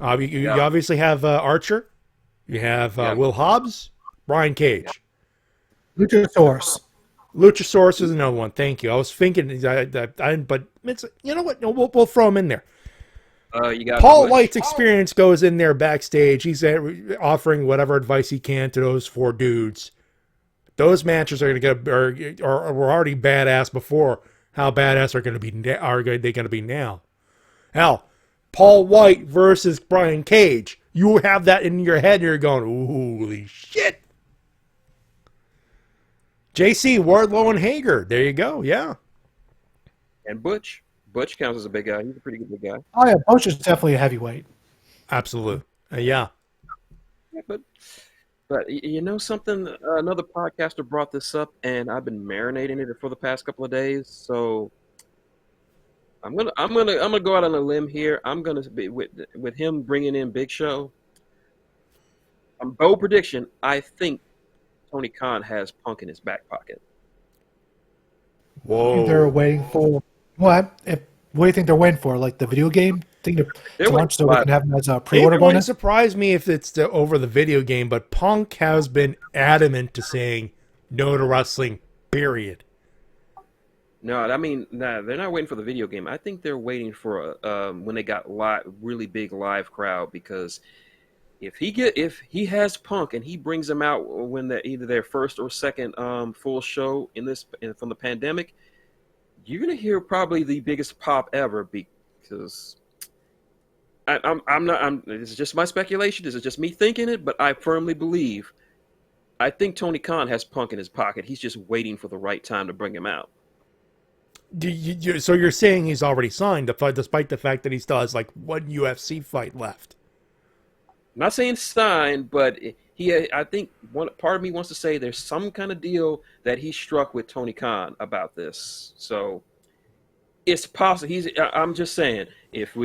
You obviously have Archer. You have Will Hobbs, Brian Cage. Luchasaurus. Luchasaurus is another one. Thank you. I was thinking but it's, you know what? No, we'll throw him in there. You got Paul White's experience goes in there backstage. He's offering whatever advice he can to those 4 dudes. Those matches are going to get were already badass before. How badass are they going to be now? Hell, Paul White versus Brian Cage. You have that in your head and you're going, holy shit. JC, Wardlow, and Hager. There you go. Yeah. And Butch. Butch counts as a big guy. He's a pretty good big guy. Oh, yeah. Butch is definitely a heavyweight. Absolutely. Yeah. But you know something? Another podcaster brought this up, and I've been marinating it for the past couple of days. So I'm gonna go out on a limb here. I'm gonna be with him bringing in Big Show. Bold prediction. I think Tony Khan has Punk in his back pocket. Whoa! They're waiting for what? What do you think they're waiting for? Like the video game thing to launch so we can have them as a pre-order It wouldn't bonus? surprise me if it's over the video game, but Punk has been adamant to saying no to wrestling, period. No, I mean, they're not waiting for the video game. I think they're waiting for when they got really big live crowd, because if he has Punk and he brings them out when they're either their first or second full show from the pandemic, you're gonna hear probably the biggest pop ever, because this is just my speculation. This is just me thinking it, but I firmly believe. I think Tony Khan has Punk in his pocket. He's just waiting for the right time to bring him out. So you're saying he's already signed, despite the fact that he still has like one UFC fight left? I'm not saying signed, but I think one part of me wants to say there's some kind of deal that he struck with Tony Khan about this. So it's possible. I'm just saying when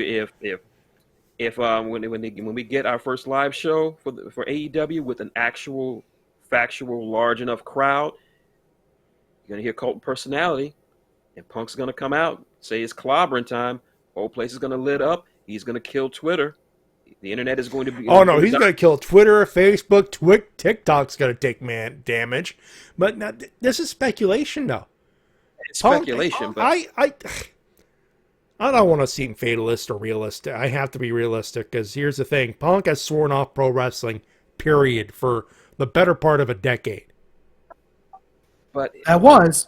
we get our first live show for AEW with an actual factual large enough crowd, you're gonna hear Cult Personality, and Punk's gonna come out, say it's clobbering time. Whole place is gonna lit up. He's gonna kill Twitter. The internet is going to be. Oh no, he's going to kill Twitter, Facebook, TikTok's going to take damage. But now, this is speculation, though. It's speculation, but I don't want to seem fatalist or realistic. I have to be realistic, because here's the thing: Punk has sworn off pro wrestling, period, for the better part of a decade. But that was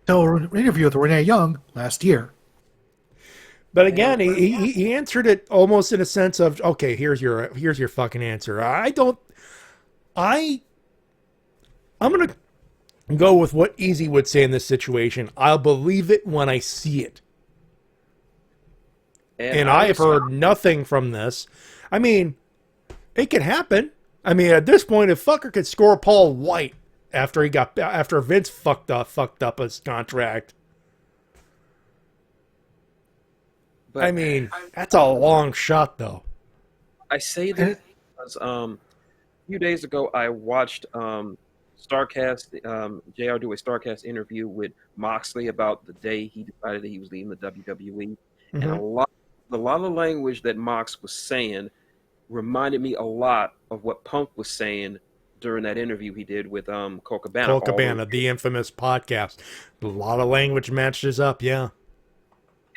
till an interview with Renee Young last year. But again, he answered it almost in a sense of, okay, here's your fucking answer. I'm gonna go with what Easy would say in this situation. I'll believe it when I see it. And I have heard nothing from this. I mean, it could happen. I mean, at this point, if fucker could score Paul White after Vince fucked up his contract. But, I mean, that's a long shot, though. I say that because a few days ago I watched Starrcast, JR do a Starrcast interview with Moxley about the day he decided that he was leaving the WWE. Mm-hmm. And a lot of the language that Mox was saying reminded me a lot of what Punk was saying during that interview he did with Colt Cabana. Colt Cabana, the infamous podcast. A lot of language matches up, yeah.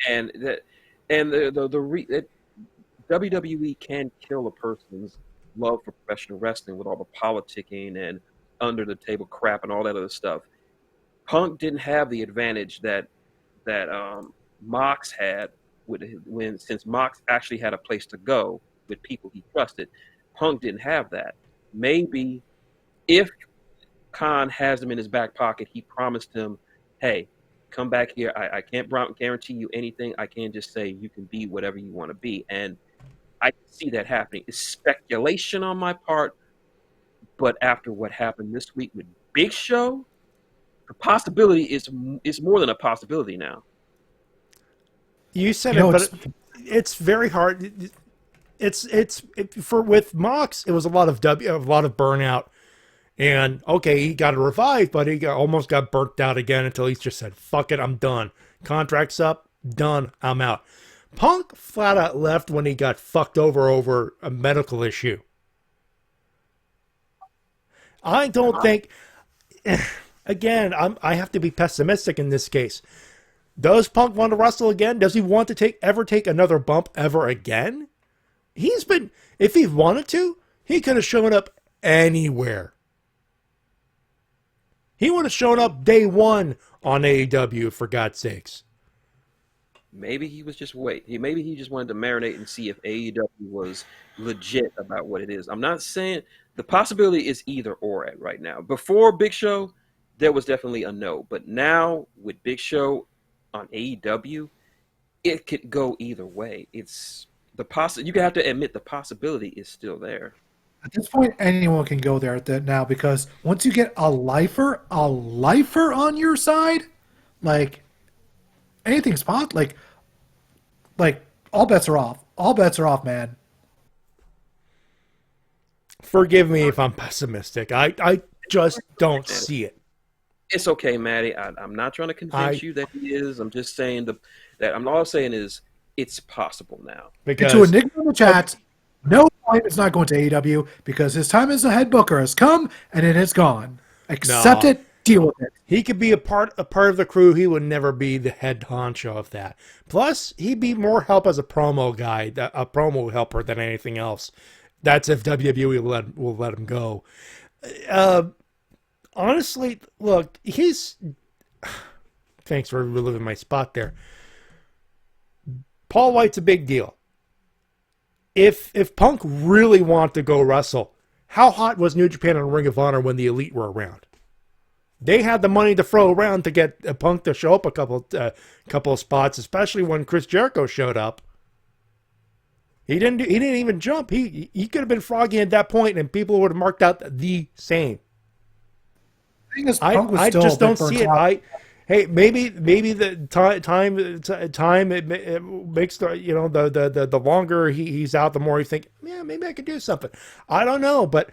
And the WWE can kill a person's love for professional wrestling with all the politicking and under the table crap and all that other stuff. Punk didn't have the advantage that Mox had since Mox actually had a place to go with people he trusted. Punk didn't have that. Maybe if Khan has him in his back pocket, he promised him, hey, come back here. I can't guarantee you anything. I can just say you can be whatever you want to be. And I can see that happening. It's speculation on my part, but after what happened this week with Big Show, the possibility is more than a possibility now. You said but it's very hard. With Mox, it was a lot of burnout. And, okay, he got revived, but he almost got burnt out again until he just said, fuck it, I'm done. Contract's up, done, I'm out. Punk flat out left when he got fucked over a medical issue. I don't think... again, I have to be pessimistic in this case. Does Punk want to wrestle again? Does he want to ever take another bump ever again? If he wanted to, he could have shown up anywhere. He would have shown up day one on AEW, for God's sakes. Maybe he was just maybe he just wanted to marinate and see if AEW was legit about what it is. I'm not saying the possibility is either or at right now. Before Big Show, there was definitely a no. But now with Big Show on AEW, it could go either way. It's you have to admit the possibility is still there. At this point, anyone can go there now, because once you get a lifer on your side, like anything's possible. Like all bets are off. All bets are off, man. Forgive me if I'm pessimistic. I just don't see it. It's okay, Matty. I'm not trying to convince you that he is. I'm just saying that I'm all saying is it's possible now. Because to Enigma in the chat, no point is not going to AEW because his time as a head booker has come and it has gone. Accept it, deal with it. He could be a part of the crew. He would never be the head honcho of that. Plus, he'd be more help as a promo guy, a promo helper than anything else. That's if WWE will let him go. Honestly, look, thanks for reliving my spot there. Paul White's a big deal. If Punk really wanted to go wrestle, how hot was New Japan and Ring of Honor when the Elite were around? They had the money to throw around to get Punk to show up a couple of spots, especially when Chris Jericho showed up. He didn't even jump. He could have been Froggy at that point, and people would have marked out the same. I just don't see it. Hey, maybe the time it makes the longer he's out, the more you think, yeah, maybe I could do something. I don't know, but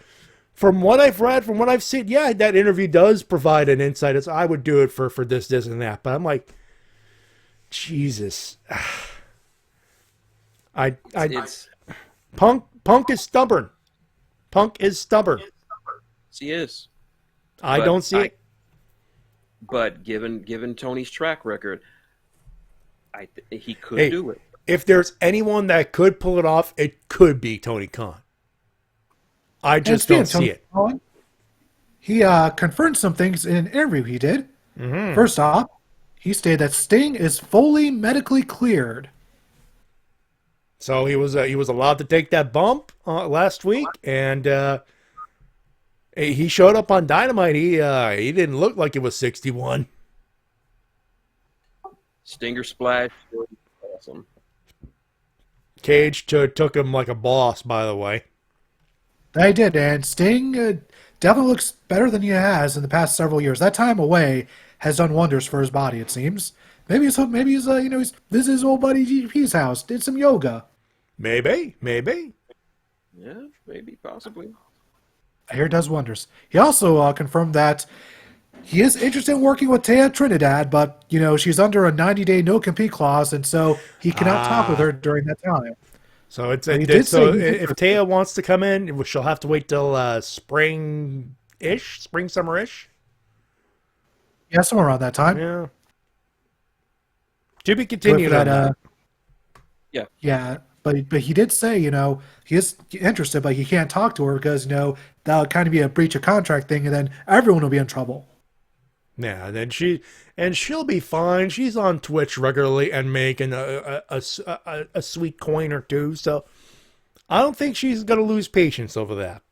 from what I've read, from what I've seen, yeah, that interview does provide an insight. It's I would do it for this, and that, but I'm like, Jesus, Punk is stubborn. Punk is stubborn. He is. I don't see it. But given Tony's track record, he could do it. If there's anyone that could pull it off, it could be Tony Khan. I just don't see it. He confirmed some things in an interview he did. Mm-hmm. First off, he stated that Sting is fully medically cleared. So he was allowed to take that bump last week, and he showed up on Dynamite. He didn't look like it was 61. Stinger splash, awesome. Cage took him like a boss, by the way. They did, and Sting definitely looks better than he has in the past several years. That time away has done wonders for his body, it seems. Maybe he's this is his old buddy GP's house, did some yoga. Maybe. Yeah, maybe, possibly. I hear it does wonders. He also confirmed that he is interested in working with Taya Trinidad, but, she's under a 90-day no-compete clause, and so he cannot talk with her during that time. So if Taya wants to come in, she'll have to wait till spring, summer-ish? Yeah, somewhere around that time. Yeah. To be continued on that. Yeah. Yeah. But he did say, he is interested, but he can't talk to her because, that'll kind of be a breach of contract thing, and then everyone will be in trouble. Yeah, then she'll be fine. She's on Twitch regularly and making a sweet coin or two, so I don't think she's going to lose patience over that.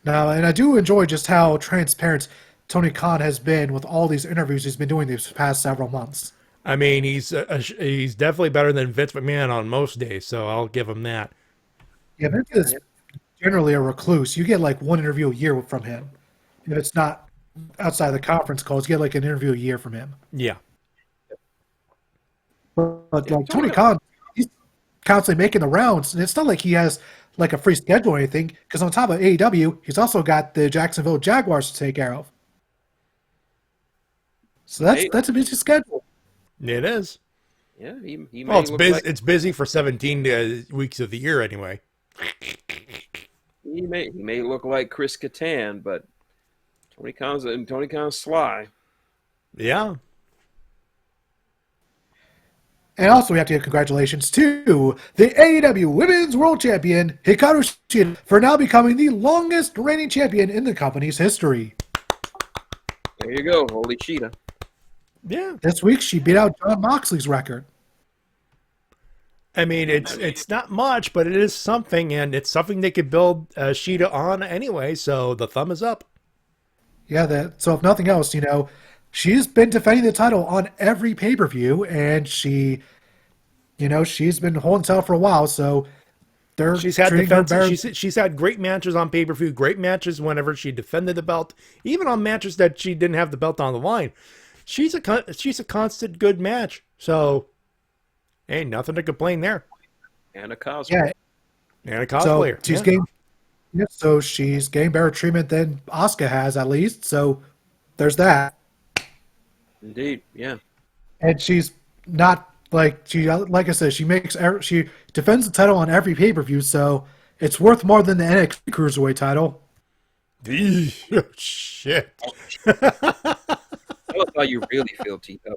Now, and I do enjoy just how transparent Tony Khan has been with all these interviews he's been doing these past several months. I mean, he's definitely better than Vince McMahon on most days, so I'll give him that. Yeah, Vince is generally a recluse. You get like one interview a year from him. If it's not outside the conference calls, you get like an interview a year from him. Yeah. But like Tony Khan, he's constantly making the rounds, and it's not like he has like a free schedule or anything, because on top of AEW, he's also got the Jacksonville Jaguars to take care of. So that's a busy schedule. It is. Yeah, he well, it's busy for 17 weeks of the year anyway. He may look like Chris Kattan, but Tony Khan's sly. Yeah. And also, we have to give congratulations to the AEW Women's World Champion, Hikaru Shida, for now becoming the longest reigning champion in the company's history. There you go, holy cheetah. Yeah. This week, she beat out Jon Moxley's record. I mean, it's not much, but it is something, and it's something they could build Shida on anyway, so the thumb is up. Yeah, so if nothing else, she's been defending the title on every pay-per-view, and she's been holding title for a while, so she's had she's had great matches on pay-per-view, great matches whenever she defended the belt, even on matches that she didn't have the belt on the line. She's a constant good match, so ain't nothing to complain there. And a cosplayer. Yeah. And a cosplayer. So she's getting better treatment than Asuka has, at least. So there's that. Indeed, yeah. And she's not like I said, she defends the title on every pay-per-view, so it's worth more than the NXT Cruiserweight title. Shit. Tell us how you really feel, Tito.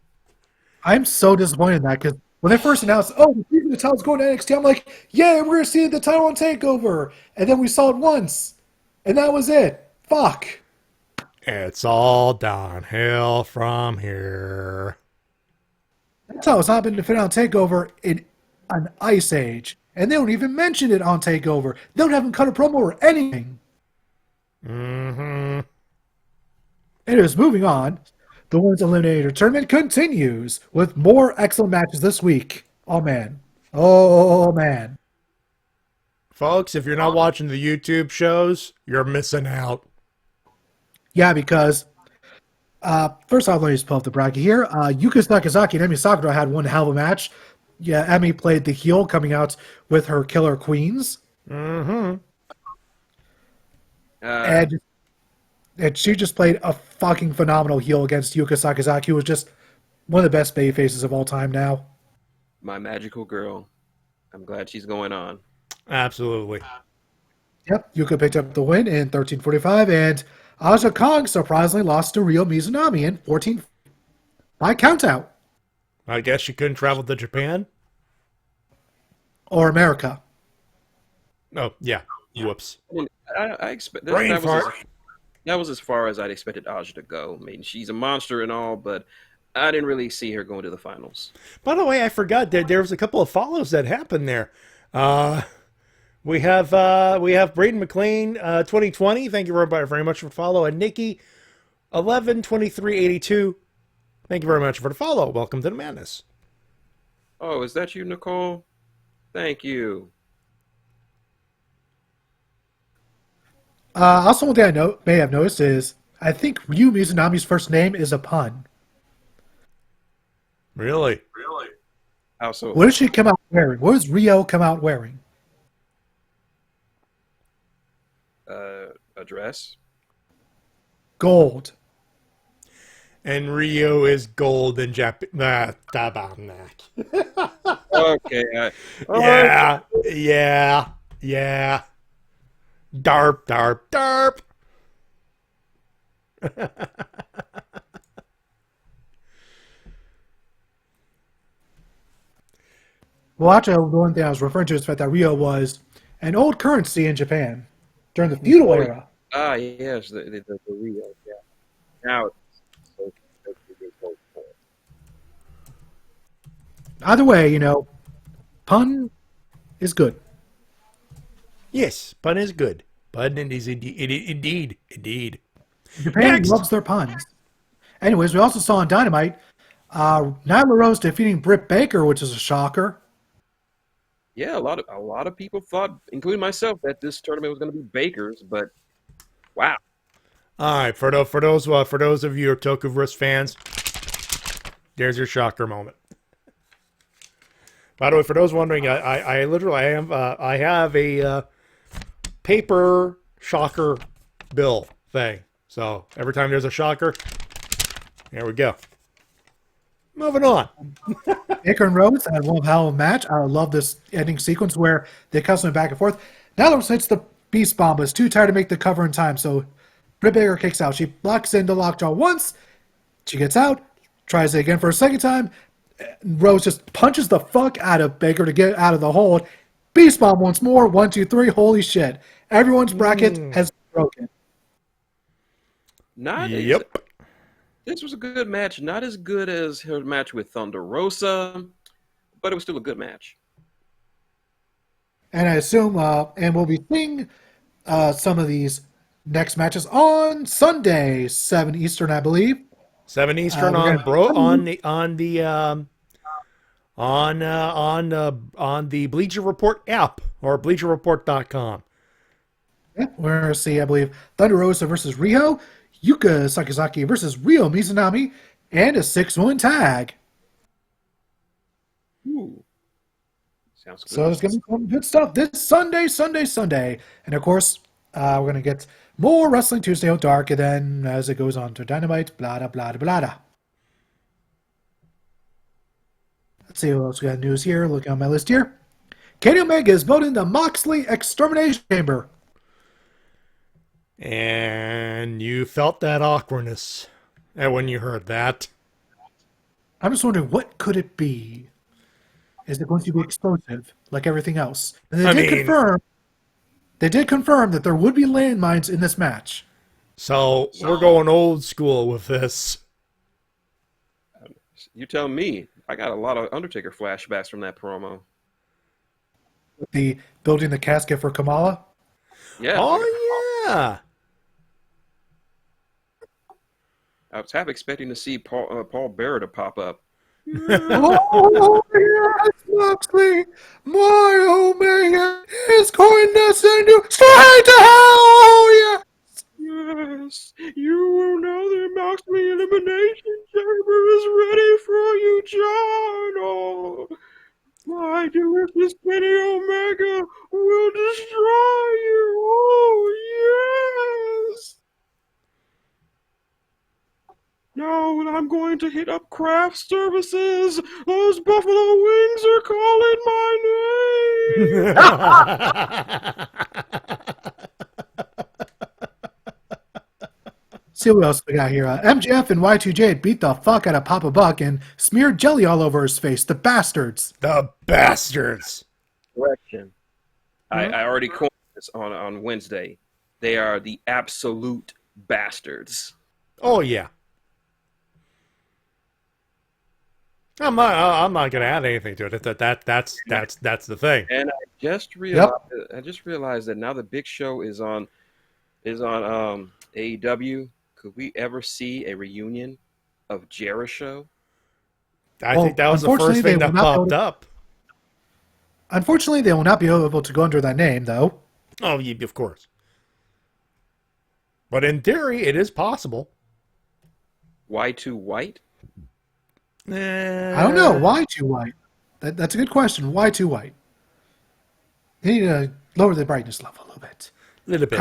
I'm so disappointed in that, because when they first announced, the title's going to NXT, I'm like, yeah, we're going to see the title on TakeOver. And then we saw it once. And that was it. Fuck. It's all downhill from here. That title's not been defended on TakeOver in an Ice Age. And they don't even mention it on TakeOver. They don't have him cut a promo or anything. Mm-hmm. Anyways, moving on. The Women's Eliminator Tournament continues with more excellent matches this week. Oh, man. Oh, man. Folks, if you're not watching the YouTube shows, you're missing out. Yeah, because first off, let me just pull up the bracket here. Yuka Sakazaki and Emi Sakura had one hell of a match. Yeah, Emi played the heel, coming out with her Killer Queens. Mm-hmm. And she just played a fucking phenomenal heel against Yuka Sakazaki, who was just one of the best baby faces of all time now. My magical girl. I'm glad she's going on. Absolutely. Yep, Yuka picked up the win in 13:45, and Aja Kong surprisingly lost to Ryo Mizunami in 14 by countout. I guess she couldn't travel to Japan? Or America. Oh, yeah. Whoops. I expect Brain fart. That was as far as I'd expected Aja to go. I mean, she's a monster and all, but I didn't really see her going to the finals. By the way, I forgot that there was a couple of follows that happened there. We have Braden McLean 2020. Thank you very much for the follow. And Nikki 112382. Thank you very much for the follow. Welcome to the madness. Oh, is that you, Nicole? Thank you. Also, one thing I may have noticed is I think Ryu Mizunami's first name is a pun. Really? How so? What did she come out wearing? What does Rio come out wearing? A dress? Gold. And Rio is gold in Japan. Okay. Yeah. Darp. Well, actually, the one thing I was referring to is the fact that Rio was an old currency in Japan during the feudal era. Ah, yes, the Rio. Yeah. Now it's Either way, pun is good. Yes, pun is good. Pun is indeed. Japan loves their puns. Anyways, we also saw on Dynamite Nyla Rose defeating Britt Baker, which is a shocker. Yeah, a lot of people thought, including myself, that this tournament was going to be Baker's, but wow. All right, for those of you who are Tokuverse fans, there's your shocker moment. By the way, for those wondering, I literally have a paper shocker bill thing. So every time there's a shocker, there we go. Moving on. Baker and Rose had one hell of a match. I love this ending sequence where they cuss them back and forth. Now it's the Beast Bomb, but it's too tired to make the cover in time, so Britt Baker kicks out. She blocks into lockjaw once. She gets out, tries it again for a second time. Rose just punches the fuck out of Baker to get out of the hold. Beast bomb once more. 1, 2, 3. Holy shit. Everyone's bracket has broken. This was a good match. Not as good as her match with Thunder Rosa, but it was still a good match. And I assume, and we'll be seeing some of these next matches on Sunday, 7 Eastern, I believe. 7 Eastern on the Bleacher Report app or bleacherreport.com. Yeah, we're going to see, I believe, Thunder Rosa versus Riho, Yuka Sakazaki versus Ryo Mizunami, and a 6-woman tag. Ooh. Sounds good. So there's going to be some good stuff this Sunday. And of course, we're going to get more Wrestling Tuesday on Dark, and then as it goes on to Dynamite, blah, blah, blah, blah, blah. Let's see what else we got news here. Looking on my list here. Kenny Omega is voted in the Moxley Extermination Chamber. And you felt that awkwardness when you heard that. I'm just wondering, what could it be? Is it going to be explosive like everything else? And they did confirm that there would be landmines in this match. So we're going old school with this. You tell me. I got a lot of Undertaker flashbacks from that promo. The building the casket for Kamala? Yeah. Oh, yeah. I was half expecting to see Paul Bearer to pop up. Oh, yes, Moxley! My Omega is going to send you straight to hell! Oh, yes! Yes, you will know the Moxley Elimination Chamber is ready for you, John! Oh, my delicious Kenny Omega will destroy you! Oh, yes! Now I'm going to hit up craft services. Those buffalo wings are calling my name. See what else we got here. MJF and Y2J beat the fuck out of Papa Buck and smeared jelly all over his face. The bastards. The bastards. Correction. I already coined this on Wednesday. They are the absolute bastards. Oh, yeah. I'm not going to add anything to it. That's the thing. And I just realized that now the Big Show is on AEW. Could we ever see a reunion of Jericho? I think that was the first thing that popped up. Unfortunately, they will not be able to go under that name, though. Oh, yeah, of course. But in theory, it is possible. Y2 White? I don't know. Why too white? That's a good question. Why too white? You need to lower the brightness level a little bit. A little bit.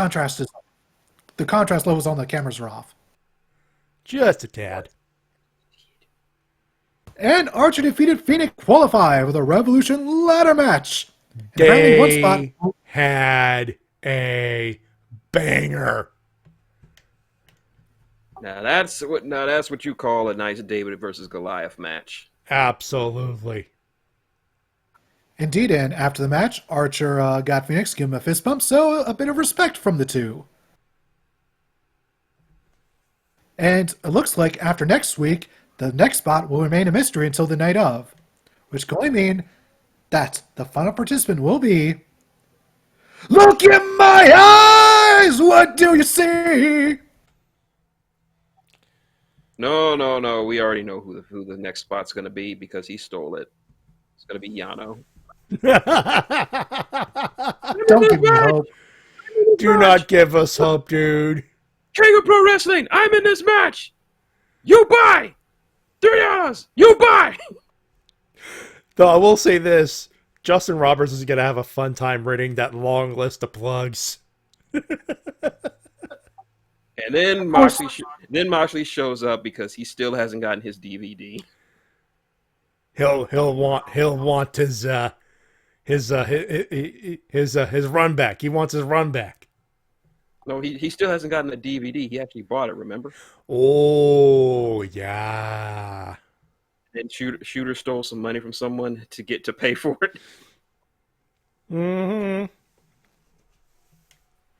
The contrast levels on the cameras are off. Just a tad. And Archer defeated Phoenix qualify with a Revolution ladder match. They had a banger. Now that's what you call a nice David versus Goliath match. Absolutely. Indeed, and after the match, Archer got Phoenix, give him a fist bump, so a bit of respect from the two. And it looks like after next week, the next spot will remain a mystery until the night of, which can only mean that the final participant will be... Look in my eyes! What do you see? No. We already know who the next spot's going to be because he stole it. It's going to be Yano. Don't give me hope. Do not give us hope, dude. King of Pro Wrestling, I'm in this match. You buy. $3. You buy. Though I will say this, Justin Roberts is going to have a fun time reading that long list of plugs. And then Moxley shows up because he still hasn't gotten his DVD. He'll want his run back. He wants his run back. No, he still hasn't gotten the DVD. He actually bought it, remember? Oh, yeah. And Shooter stole some money from someone to get to pay for it. Mm-hmm.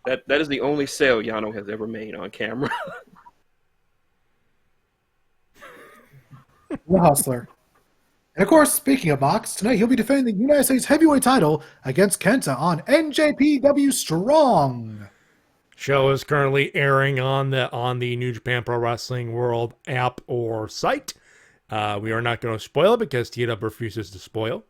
That is the only sale Yano has ever made on camera. The Hustler. And of course, speaking of Mox, tonight he'll be defending the United States heavyweight title against Kenta on NJPW Strong. Show is currently airing on the New Japan Pro Wrestling World app or site. We are not going to spoil it because TW refuses to spoil.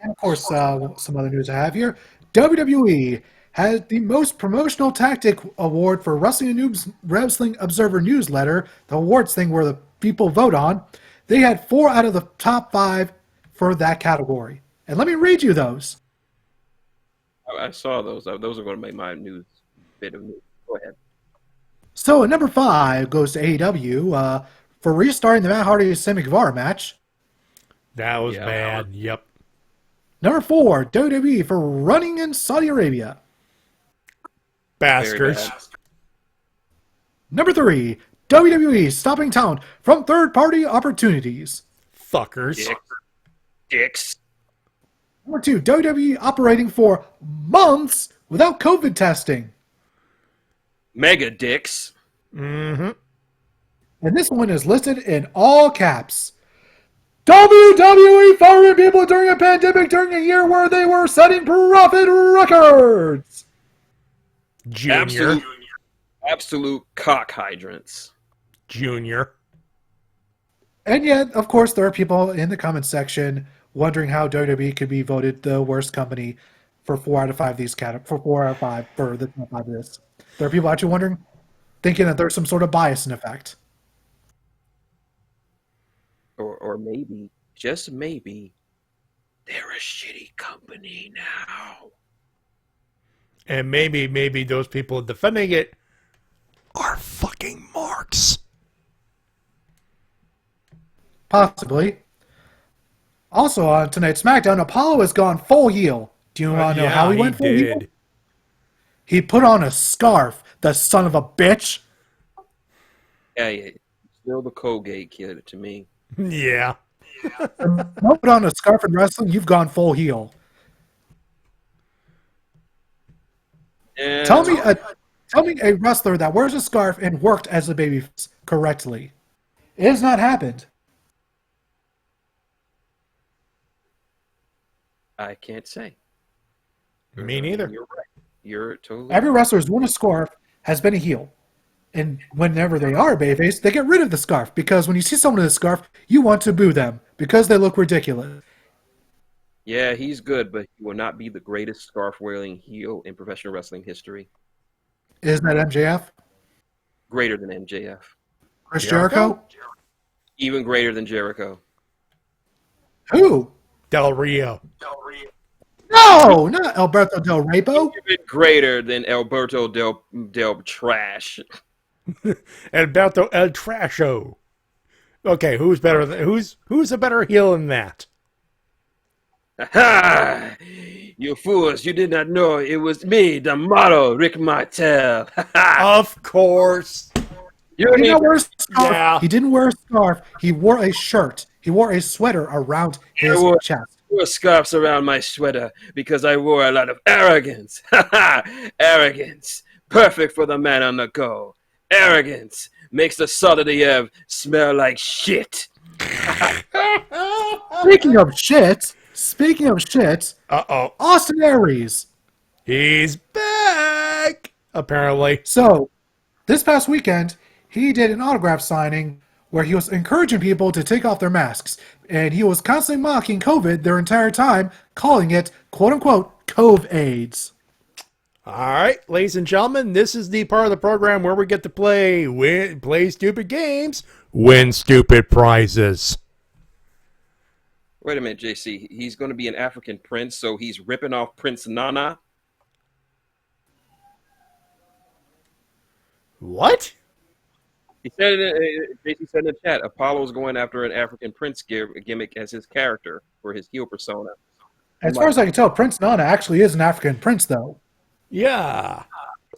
And of course, some other news I have here. WWE had the most promotional tactic award for Wrestling Observer newsletter, the awards thing where the people vote on. They had 4 out of the top 5 for that category. And let me read you those. I saw those. Those are going to make my news bit of news. Go ahead. So at number 5 goes to AEW for restarting the Matt Hardy Sammy Guevara match. That was bad. Yep. Number 4, WWE for running in Saudi Arabia. Bastards. Number 3, WWE stopping talent from third-party opportunities. Fuckers. Dicks. Number 2, WWE operating for months without COVID testing. Mega dicks. Mm-hmm. And this one is listed in all caps. WWE firing people during a pandemic during a year where they were setting profit records. Junior. Absolute cock hydrants. Junior. And yet, of course, there are people in the comments section wondering how WWE could be voted the worst company for 4 out of 5 these for 4 out of 5 for the top 5 of this. There are people actually wondering, thinking that there's some sort of bias in effect. Or maybe, just maybe, they're a shitty company now. And maybe those people defending it are fucking marks. Possibly. Also on tonight's SmackDown, Apollo has gone full heel. Do you want to know how he went full heel? He put on a scarf, the son of a bitch. Yeah. Still the Colgate kid to me. Yeah. Don't put on a scarf in wrestling, you've gone full heel. Yeah. Tell me a wrestler that wears a scarf and worked as a babyface correctly. It has not happened. I can't say. Me neither. You're right. You're totally Every wrestler who's worn a scarf has been a heel. And whenever they are a babyface, they get rid of the scarf because when you see someone in a scarf, you want to boo them because they look ridiculous. Yeah, he's good, but he will not be the greatest scarf-wearing heel in professional wrestling history. Isn't that MJF? Greater than MJF. Chris Jericho? Even greater than Jericho. Who? Del Rio. No, not Alberto Del Rapo. Even greater than Alberto Del Trash. Alberto El Trasho. Okay, who's better than who's a better heel than that? Ha! You fools, you did not know it was me, the model, Rick Martel. Of course. He didn't wear a scarf. Yeah. He didn't wear a scarf. He wore a shirt. He wore a sweater around his chest. I wore scarves around my sweater because I wore a lot of arrogance. Arrogance. Perfect for the man on the go. Arrogance makes the salt of the earth smell like shit. Speaking of shit, Uh-oh. Austin Aries. He's back, apparently. So, this past weekend, he did an autograph signing where he was encouraging people to take off their masks. And he was constantly mocking COVID their entire time, calling it, quote-unquote, Cove AIDS. All right, ladies and gentlemen, this is the part of the program where we get to play stupid games, win stupid prizes. Wait a minute, JC. He's going to be an African prince, so he's ripping off Prince Nana? What? He said JC said in the chat, Apollo's going after an African prince gimmick as his character for his heel persona. As far as I can tell, Prince Nana actually is an African prince, though. Yeah.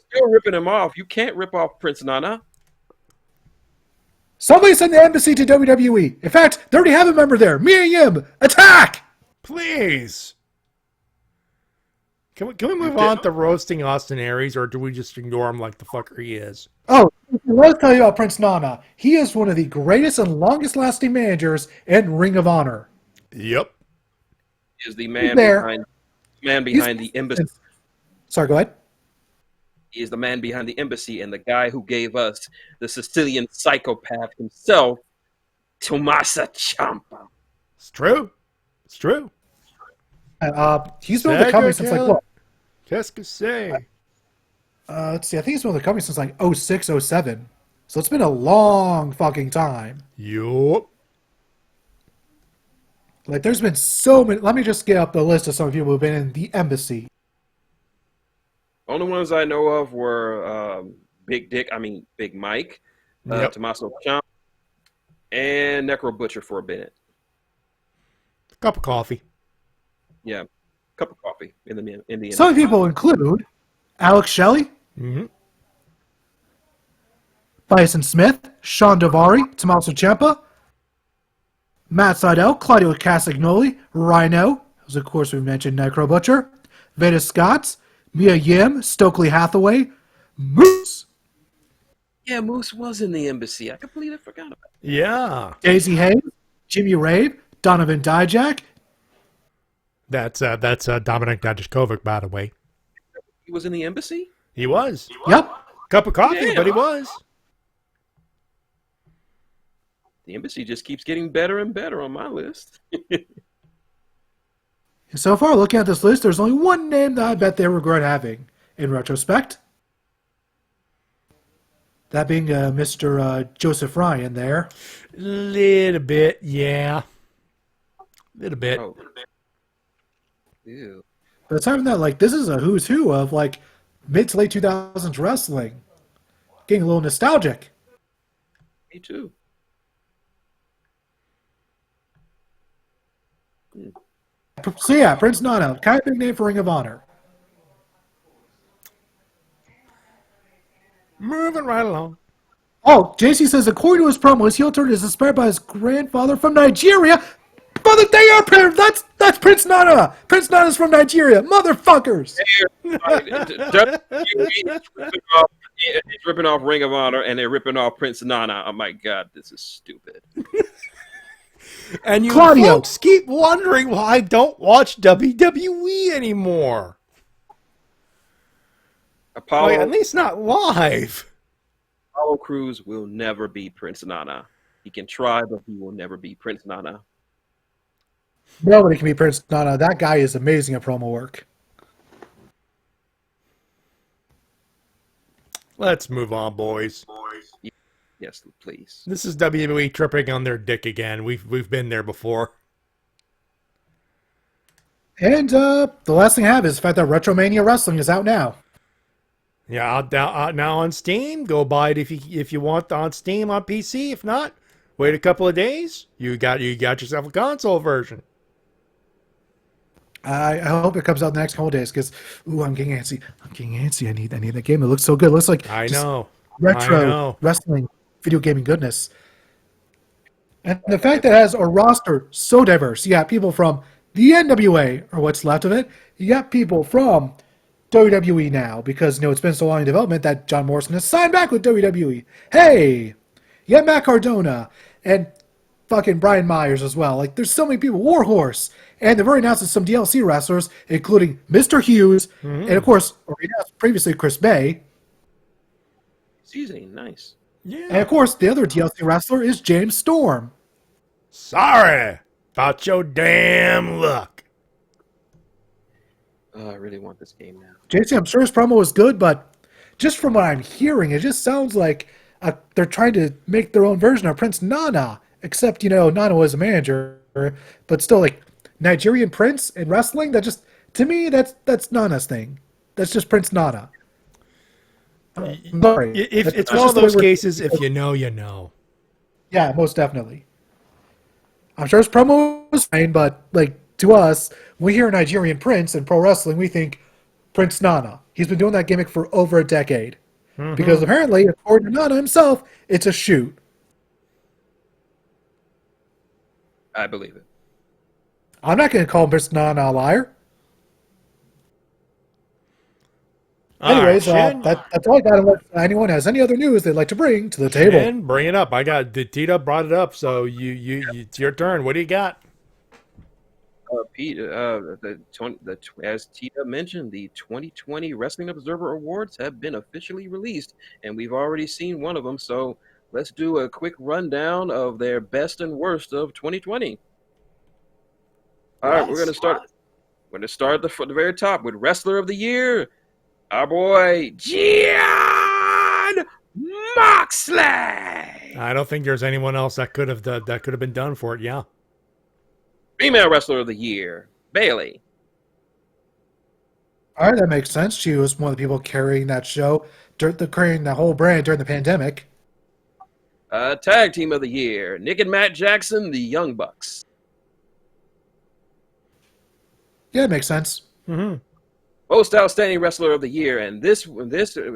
Still ripping him off. You can't rip off Prince Nana. Somebody send the embassy to WWE. In fact, they already have a member there. Mia Yim, attack! Please. Can we move on to roasting Austin Aries, or do we just ignore him like the fucker he is? Oh, let's tell you about Prince Nana. He is one of the greatest and longest-lasting managers in Ring of Honor. Yep. He is the man behind the embassy. Sorry, go ahead. He is the man behind the embassy and the guy who gave us the Sicilian psychopath himself, Tommaso Ciampa. It's true. It's true. He's been with the company since like what? Qu'est-ce que c'est? Let's see. I think he's been with the company since like 06, 07. So it's been a long fucking time. Yup. Like, there's been so many. Let me just get up the list of some of people who've been in the embassy. Only ones I know of were Big Mike, Tommaso Ciampa, and Necro Butcher for a minute. Cup of coffee. Yeah, cup of coffee in the Some people include Alex Shelley, Bison Smith, Sean Daivari, Tommaso Ciampa, Matt Sydal, Claudio Castagnoli, Rhino, as of course we mentioned Necro Butcher, Veda Scott, Mia Yim, Stokely Hathaway, Moose. Yeah, Moose was in the embassy. I completely forgot about it. Yeah. Daisy Hayes, Jimmy Rave, Donovan Dijak. That's Dominic Dijakovic, by the way. He was in the embassy? He was. Yep. Cup of coffee, Yeah. but he was. The embassy just keeps getting better and better on my list. So far, looking at this list, there's only one name that I bet they regret having in retrospect. That being Mr. Joseph Ryan there. Little bit, yeah. Little bit. Oh. Ew. But aside from that, like, this is a who's who of, like, mid to late 2000s wrestling. Getting a little nostalgic. Me too. So yeah, Prince Nana, kind of big name for Ring of Honor. Moving right along. Oh, JC says according to his promo, his heel turn is inspired by his grandfather from Nigeria. Brother, they are that's Prince Nana. Prince Nana's from Nigeria, motherfuckers. It's ripping off Ring of Honor and they're ripping off Prince Nana. Oh my God, this is stupid. And you Claudio. folks keep wondering why I don't watch WWE anymore. Apollo, At least not live. Apollo Crews will never be Prince Nana. He can try, but he will never be Prince Nana. Nobody can be Prince Nana. That guy is amazing at promo work. Let's move on, boys. Yes, please. This is WWE tripping on their dick again. We've been there before. And the last thing I have is the fact that Retromania Wrestling is out now. Yeah, out now on Steam. Go buy it if you want on Steam on PC. If not, wait a couple of days. You got yourself a console version. I hope it comes out the next couple of days because I'm getting antsy. I need that game. It looks so good. It looks like I know retro wrestling video gaming goodness. And the fact that it has a roster so diverse. You got people from the NWA or what's left of it. You got people from WWE now because it's been so long in development that John Morrison has signed back with WWE. Hey, you got Matt Cardona and fucking Brian Myers as well. Like, there's so many people. Warhorse. And they've already announced some DLC wrestlers, including Mr. Hughes, and of course, previously Chris Bay. Seasoning, nice. Yeah. And of course, the other DLC wrestler is James Storm. Sorry about your damn luck. I really want this game now. JC, I'm sure his promo was good, but just from what I'm hearing, it just sounds like they're trying to make their own version of Prince Nana, except, Nana was a manager, but still, like, Nigerian Prince in wrestling, that just, to me, that's Nana's thing. That's just Prince Nana. Sorry. If it's one of those cases, if you know, you know. Yeah, most definitely. I'm sure his promo was fine, but, like, to us, when we hear a Nigerian prince in pro wrestling, we think Prince Nana. He's been doing that gimmick for over a decade. Because apparently, according to Nana himself, it's a shoot. I believe it. I'm not going to call Prince Nana a liar. Anyways, that's all I got. Unless anyone has any other news they'd like to bring to the table. And bring it up. I got Tita brought it up, so it's your turn. What do you got? Pete, as Tita mentioned, the 2020 Wrestling Observer Awards have been officially released, and we've already seen one of them. So let's do a quick rundown of their best and worst of 2020. All right, we're going to start. We're going to start at the very top with Wrestler of the Year, our boy Jon Moxley. I don't think there's anyone else that could have been done for it. Yeah. Female Wrestler of the Year, Bayley. All right, that makes sense. She was one of the people carrying that show, carrying the whole brand during the pandemic. Tag Team of the Year, Nick and Matt Jackson, the Young Bucks. Yeah, it makes sense. Most Outstanding Wrestler of the Year, and this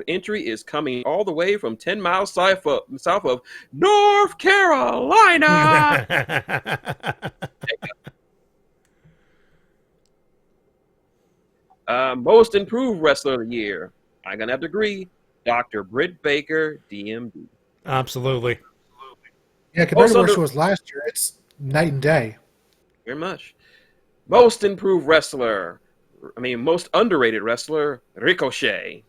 entry is coming all the way from 10 miles south of North Carolina. Most Improved Wrestler of the Year, I'm gonna have to agree, Dr. Britt Baker, DMD. Absolutely. Yeah, compared to where she was last year, it's night and day. Very much. Most underrated wrestler, Ricochet.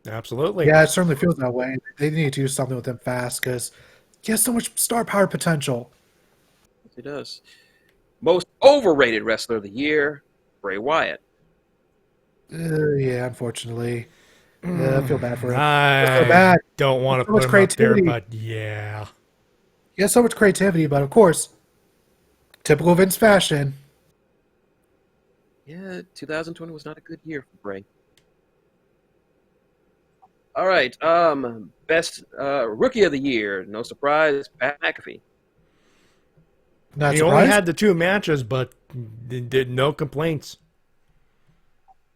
Absolutely. Yeah, it certainly feels that way. They need to do something with him fast because he has so much star power potential. Yes, he does. Most Overrated Wrestler of the Year, Bray Wyatt. Yeah, unfortunately. I feel bad for him. I don't want to put him up there, but yeah. He has so much creativity, but of course, typical Vince fashion. Yeah, 2020 was not a good year for Bray. All right, best Rookie of the Year, no surprise, Pat McAfee. He only had the 2 matches, but did no complaints.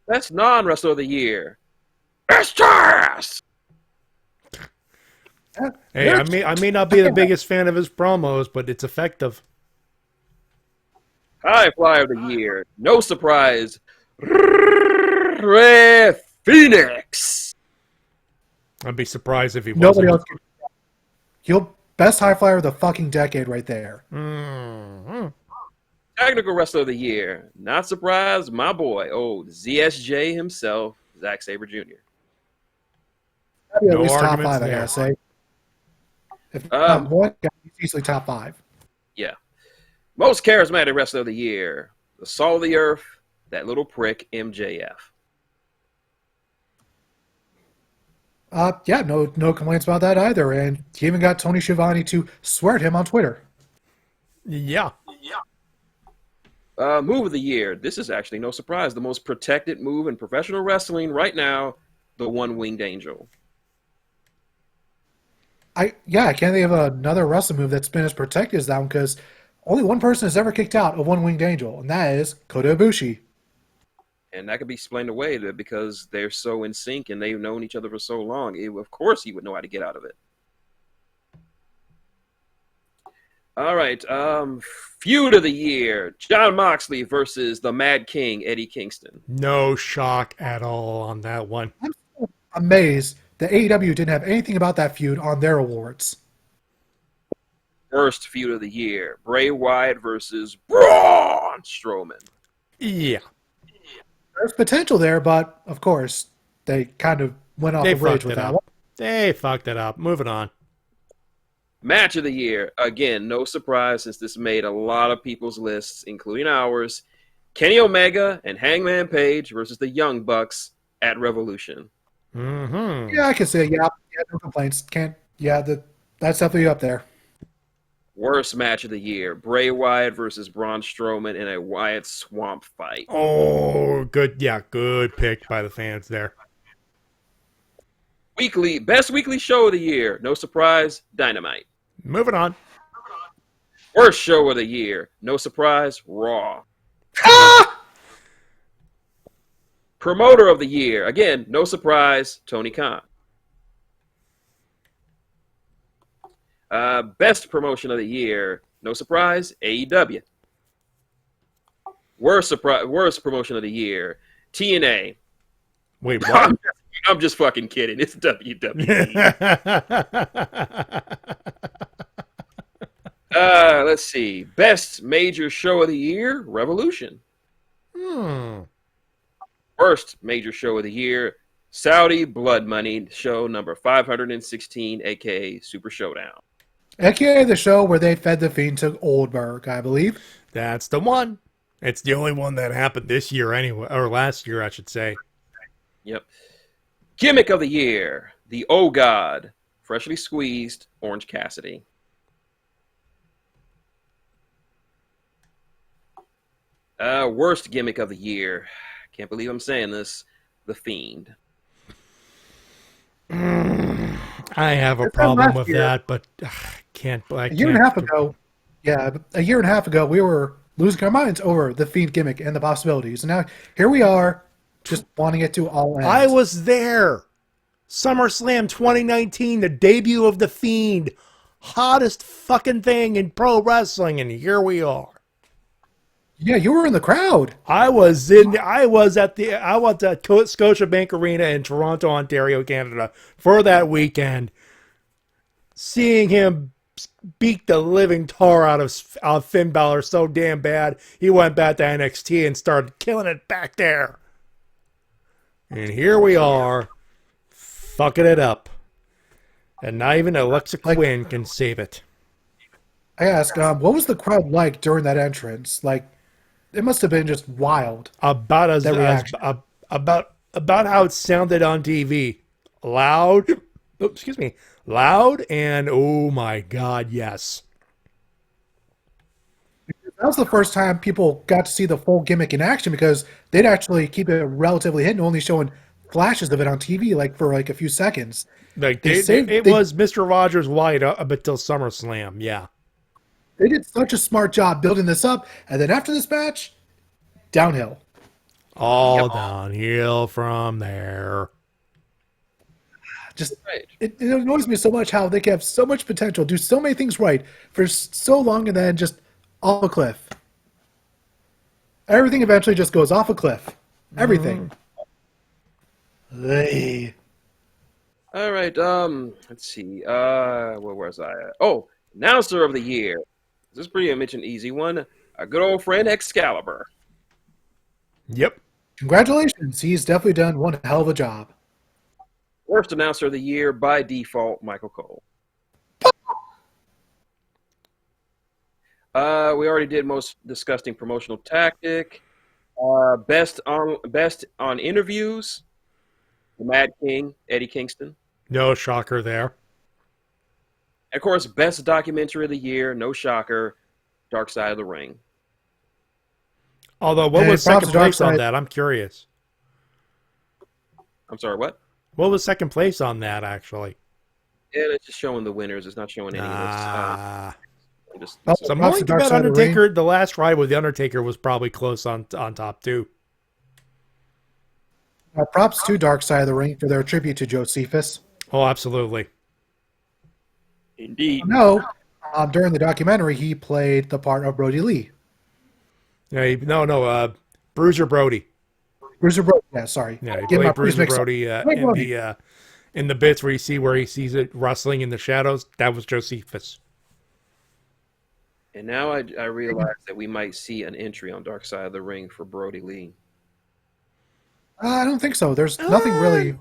Best Non-Wrestler of the Year, Estes! Hey, I may not be the biggest fan of his promos, but it's effective. High Flyer of the Year, no surprise, Rey Fenix. I'd be surprised if he Nobody wasn't. else. He'll best high flyer of the fucking decade right there. Technical Wrestler of the Year, not surprised, my boy, ZSJ himself, Zack Sabre Jr. That'd be at least top 5, I gotta say. If not one, he's easily top 5. Yeah. Most Charismatic Wrestler of the Year, the Salt of the Earth, that little prick, MJF. Yeah, no complaints about that either. And he even got Tony Schiavone to swear at him on Twitter. Yeah. Move of the Year. This is actually no surprise. The most protected move in professional wrestling right now, the One-Winged Angel. I can't think of another wrestling move that's been as protected as that one because only one person has ever kicked out a One-Winged Angel, and that is Kota Ibushi. And that could be explained away because they're so in sync and they've known each other for so long. Of course he would know how to get out of it. All right. Feud of the Year. Jon Moxley versus the Mad King, Eddie Kingston. No shock at all on that one. I'm so amazed that AEW didn't have anything about that feud on their awards. Worst Feud of the Year. Bray Wyatt versus Braun Strowman. Yeah. There's potential there, but of course, they kind of went off the bridge with that one. They fucked it up. Moving on. Match of the Year. Again, no surprise since this made a lot of people's lists, including ours. Kenny Omega and Hangman Page versus the Young Bucks at Revolution. Mm-hmm. Yeah, I can say, no complaints. That's definitely up there. Worst match of the year. Bray Wyatt versus Braun Strowman in a Wyatt swamp fight. Oh, good. Yeah, good pick by the fans there. Best weekly show of the year. No surprise, Dynamite. Moving on. Worst show of the year. No surprise, Raw. Promoter of the year. Again, no surprise, Tony Khan. Best promotion of the year. No surprise, AEW. Worst promotion of the year, TNA. Wait, what? I'm just fucking kidding. It's WWE. Let's see. Best major show of the year, Revolution. Worst major show of the year, Saudi Blood Money show number 516, aka Super Showdown. AKA the show where they fed the Fiend to Goldberg, I believe. That's the one. It's the only one that happened this year anyway, or last year, I should say. Yep. Gimmick of the year, the Oh God, freshly squeezed Orange Cassidy. Worst gimmick of the year. Can't believe I'm saying this. The Fiend. I have a problem with that, but A year and a half ago, we were losing our minds over the Fiend gimmick and the possibilities. And now here we are, just wanting it to all end. I was there. SummerSlam 2019, the debut of the Fiend. Hottest fucking thing in pro wrestling, and here we are. Yeah, you were in the crowd. I was at Scotiabank Arena in Toronto, Ontario, Canada for that weekend. Seeing him beat the living tar out of Finn Balor so damn bad, he went back to NXT and started killing it back there. And here we are, fucking it up. And not even Alexa Quinn can save it. I asked, what was the crowd like during that entrance? Like, it must have been just wild. About how it sounded on TV. Loud. Oh, excuse me. Loud and oh my God, yes. That was the first time people got to see the full gimmick in action because they'd actually keep it relatively hidden, only showing flashes of it on TV for a few seconds. Like it was Mr. Rogers Wyatt up until SummerSlam, yeah. They did such a smart job building this up, and then after this match, downhill. All downhill from there. Just it annoys me so much how they can have so much potential, do so many things right for so long, and then just off a cliff. Everything eventually just goes off a cliff. Everything. All right. Let's see. Where was I at? Oh, announcer of the year. This is pretty much an easy one. Our good old friend Excalibur. Yep. Congratulations. He's definitely done one hell of a job. Worst announcer of the year by default, Michael Cole. We already did most disgusting promotional tactic. Best on interviews, the Mad King, Eddie Kingston. No shocker there. And of course, best documentary of the year, no shocker, Dark Side of the Ring. Although, what was second place on that? I'm curious. I'm sorry, what? What was second place on that, actually? Yeah, it's just showing the winners. It's not showing any of this. So I'm willing to bet Undertaker, the last ride with The Undertaker was probably close on top, too. Props to Dark Side of the Ring for their tribute to Josephus. Oh, absolutely. Indeed. No, during the documentary, he played the part of Brody Lee. Yeah, Bruiser Brody. Bruiser Brody, yeah, sorry. Yeah, he played Bruiser Brody in the bits where he sees it rustling in the shadows. That was Josephus. And now I realize that we might see an entry on Dark Side of the Ring for Brody Lee. I don't think so. There's nothing really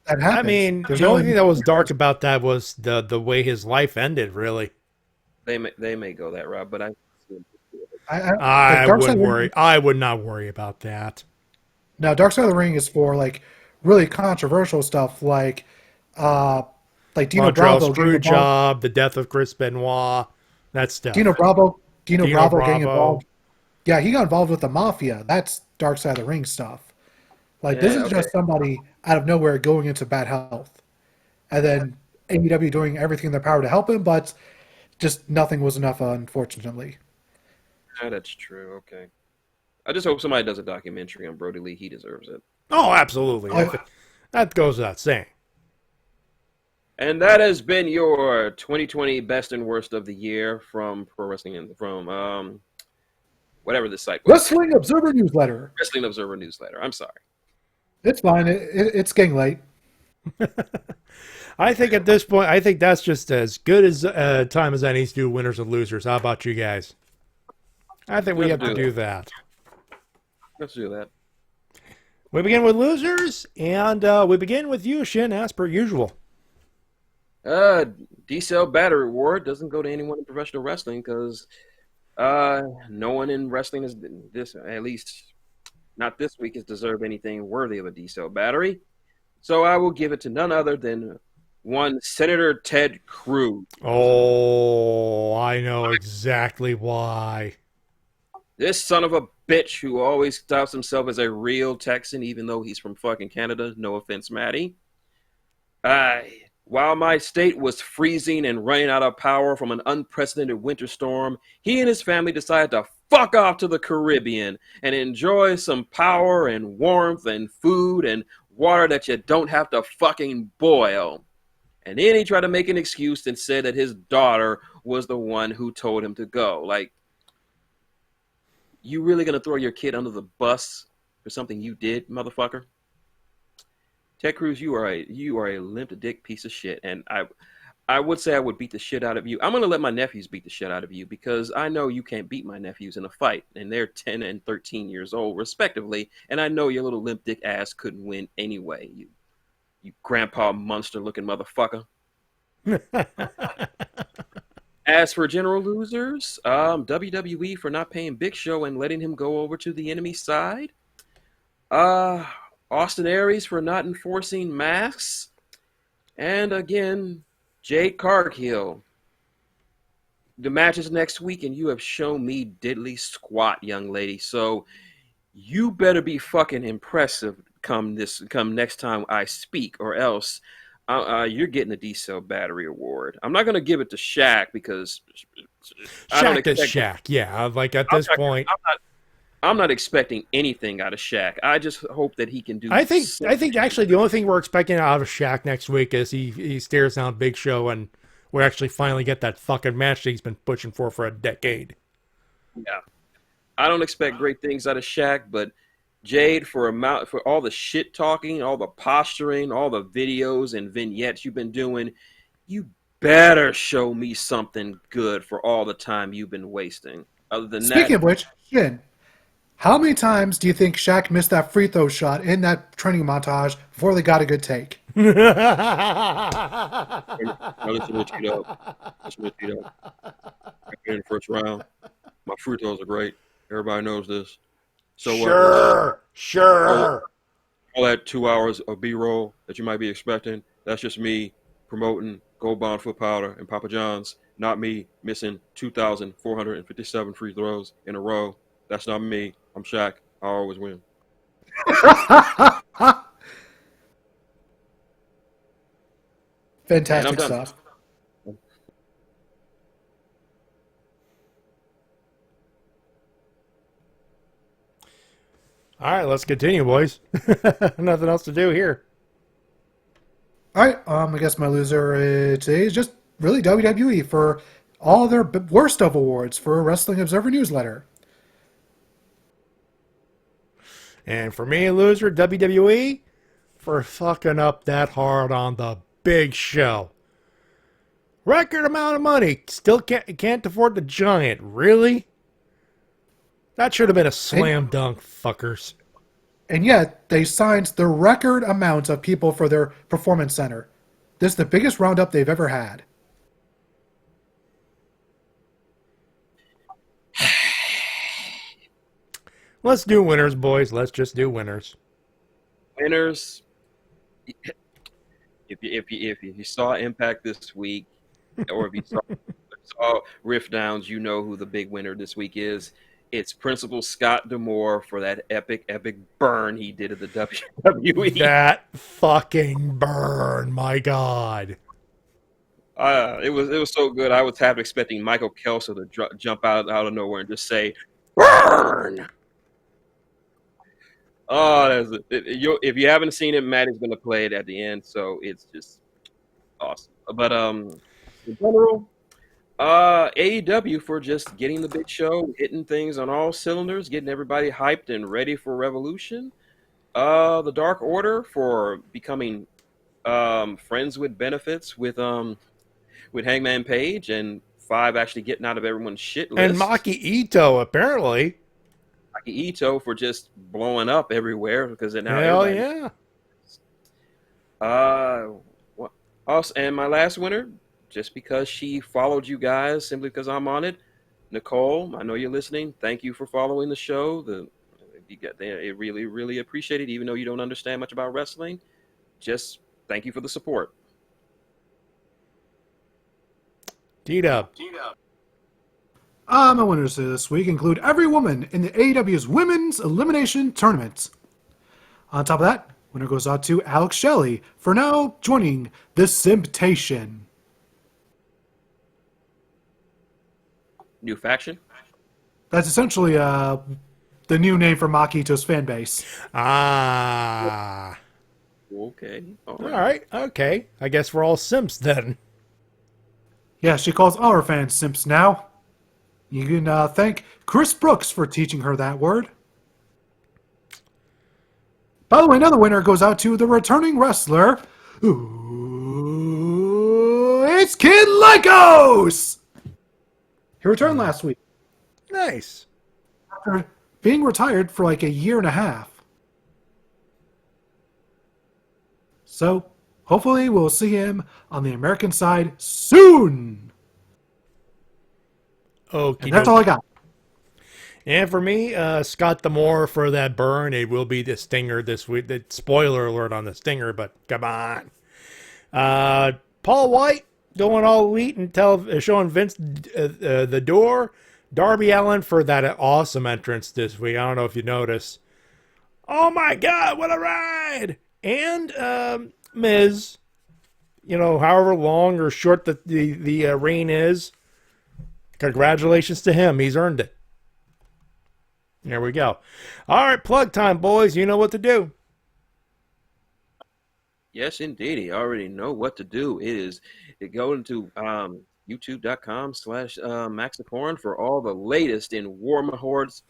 that happens. I mean, the only thing that was dark about that was the way his life ended, really. They may go that route, but I wouldn't worry. I would not worry about that. Now, Dark Side of the Ring is for really controversial stuff like Dino Bravo, screw job, the death of Chris Benoit, that stuff. Dino Bravo getting involved. Yeah, he got involved with the mafia. That's Dark Side of the Ring stuff. This is just somebody out of nowhere going into bad health, and then AEW doing everything in their power to help him, but just nothing was enough, unfortunately. Yeah, that's true. Okay. I just hope somebody does a documentary on Brody Lee. He deserves it. Oh, absolutely. That goes without saying. And that has been your 2020 best and worst of the year from Pro Wrestling and from whatever the site was. Wrestling Observer Newsletter. Wrestling Observer Newsletter. I'm sorry. It's fine. It's getting late. I think at this point, I think that's just as good as time as any to do winners and losers. How about you guys? I think we have to do that. Let's do that. We begin with losers, and we begin with you, Shin, as per usual. D-Cell Battery Award doesn't go to anyone in professional wrestling because no one in wrestling is this, at least not this week, has deserved anything worthy of a D-Cell Battery. So I will give it to none other than one Senator Ted Cruz. Oh, I know exactly why. This son of a bitch who always stops himself as a real Texan, even though he's from fucking Canada. No offense, Matty. While my state was freezing and running out of power from an unprecedented winter storm, he and his family decided to fuck off to the Caribbean and enjoy some power and warmth and food and water that you don't have to fucking boil. And then he tried to make an excuse and said that his daughter was the one who told him to go. Like, you really gonna throw your kid under the bus for something you did, motherfucker? Ted Cruz, you are a limp dick piece of shit, and I would say I would beat the shit out of you. I'm gonna let my nephews beat the shit out of you because I know you can't beat my nephews in a fight, and they're 10 and 13 years old respectively, and I know your little limp dick ass couldn't win anyway. You grandpa monster looking motherfucker. As for general losers, WWE for not paying Big Show and letting him go over to the enemy side. Austin Aries for not enforcing masks. And again, Jade Cargill. The match is next week, and you have shown me diddly squat, young lady. So you better be fucking impressive come next time I speak, or else you're getting the D-Cell Battery Award. I'm not going to give it to Shaq because Shaq is Shaq. Yeah, like at this point. I'm not expecting anything out of Shaq. I just hope that he can do. I think actually the only thing we're expecting out of Shaq next week is he stares down Big Show and we actually finally get that fucking match that he's been pushing for a decade. Yeah, I don't expect great things out of Shaq, but Jade, for all the shit talking, all the posturing, all the videos and vignettes you've been doing, you better show me something good for all the time you've been wasting. Other than Speaking of which, Shin, how many times do you think Shaq missed that free throw shot in that training montage before they got a good take? Listen to Tito. In the first round, my free throws are great. Everybody knows this. So Sure. All that 2 hours of B-roll that you might be expecting, that's just me promoting Gold Bond Foot Powder and Papa John's, not me missing 2,457 free throws in a row. That's not me. I'm Shaq. I always win. Fantastic stuff. All right, let's continue, boys. Nothing else to do here. All right, I guess my loser today is just really WWE for all their worst of awards for Wrestling Observer Newsletter. And for me, loser, WWE for fucking up that hard on the Big Show. Record amount of money, still can't afford the Giant. Really? That should have been a slam dunk, fuckers. And yet, they signed the record amount of people for their performance center. This is the biggest roundup they've ever had. Let's do winners, boys. Let's just do winners. Winners. If you saw Impact this week, or if you saw Riff Downs, you know who the big winner this week is. It's Principal Scott D'Amore for that epic burn he did at the WWE. That fucking burn, my God. It was so good. I was half expecting Michael Kelso to jump out of nowhere and just say, "Burn!" Oh, if you haven't seen it, Matty's going to play it at the end, so it's just awesome. But in general, AEW for just getting the big show, hitting things on all cylinders, getting everybody hyped and ready for Revolution. The Dark Order for becoming friends with benefits with Hangman Page, and 5 actually getting out of everyone's shit list. And Maki Ito, apparently. Maki Ito for just blowing up everywhere because it now. Hell yeah. Also, and my last winner, just because she followed you guys, simply because I'm on it. Nicole, I know you're listening. Thank you for following the show. It really, really appreciate it, even though you don't understand much about wrestling. Just thank you for the support. T-Dub. My winners this week include every woman in the AEW's Women's Elimination Tournament. On top of that, winner goes out to Alex Shelley for now joining the Simptation. New faction? That's essentially the new name for Maki Ito's fan base. Ah. Okay. All right. Okay. I guess we're all simps then. Yeah, she calls all her fans simps now. You can thank Chris Brooks for teaching her that word. By the way, another winner goes out to the returning wrestler. Ooh, it's Kid Lycos! He returned last week. Nice. After being retired for like a year and a half. So, hopefully we'll see him on the American side soon. Okay. And that's all I got. And for me, Scott D'Amore for that burn. It will be the Stinger this week. The spoiler alert on the Stinger, but come on. Paul White going all elite and showing Vince the door. Darby Allin for that awesome entrance this week. I don't know if you noticed. Oh my God, what a ride! And Miz, however long or short the reign is, congratulations to him. He's earned it. There we go. All right, plug time, boys. You know what to do. Yes, indeed. You already know what to do. It is go into youtube.com/Maxicorn for all the latest in War Mahor's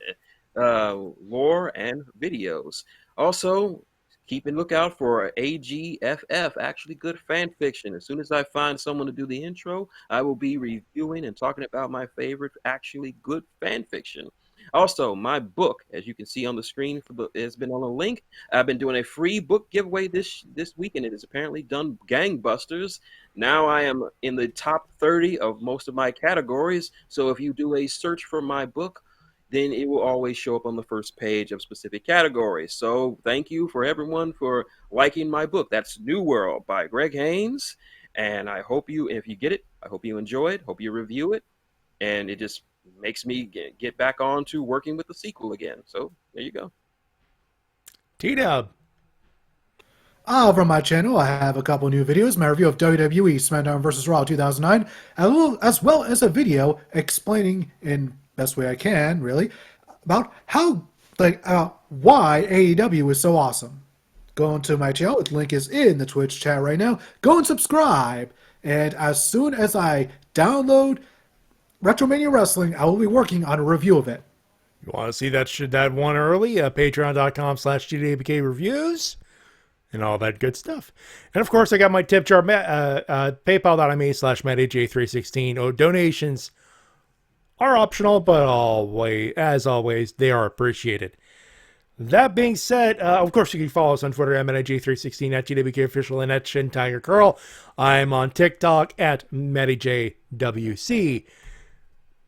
lore and videos. Also, keep a lookout for AGFF, Actually Good Fan Fiction. As soon as I find someone to do the intro, I will be reviewing and talking about my favorite actually good fan fiction. Also, my book, as you can see on the screen, has been on a link. I've been doing a free book giveaway this week, and it has apparently done gangbusters. Now I am in the top 30 of most of my categories. So if you do a search for my book, then it will always show up on the first page of specific categories. So thank you for everyone for liking my book. That's New World by Greg Haynes. And I hope if you get it, I hope you enjoy it, hope you review it. And it just makes me get back on to working with the sequel again. So there you go. T-Dub. Over on my channel, I have a couple new videos. My review of WWE SmackDown vs. Raw 2009, as well as a video explaining in best way I can, really, about why AEW is so awesome. Go into my channel. The link is in the Twitch chat right now. Go and subscribe. And as soon as I download Retromania Wrestling, I will be working on a review of it. You want to see that one early? Patreon.com/GWK reviews and all that good stuff. And of course, I got my tip jar, PayPal.me/MattyJ316. Donations are optional, but as always, they are appreciated. That being said, of course, you can follow us on Twitter at MattyJ316, at GWK Official, and at Shintigercurl. I'm on TikTok at MattyJWC.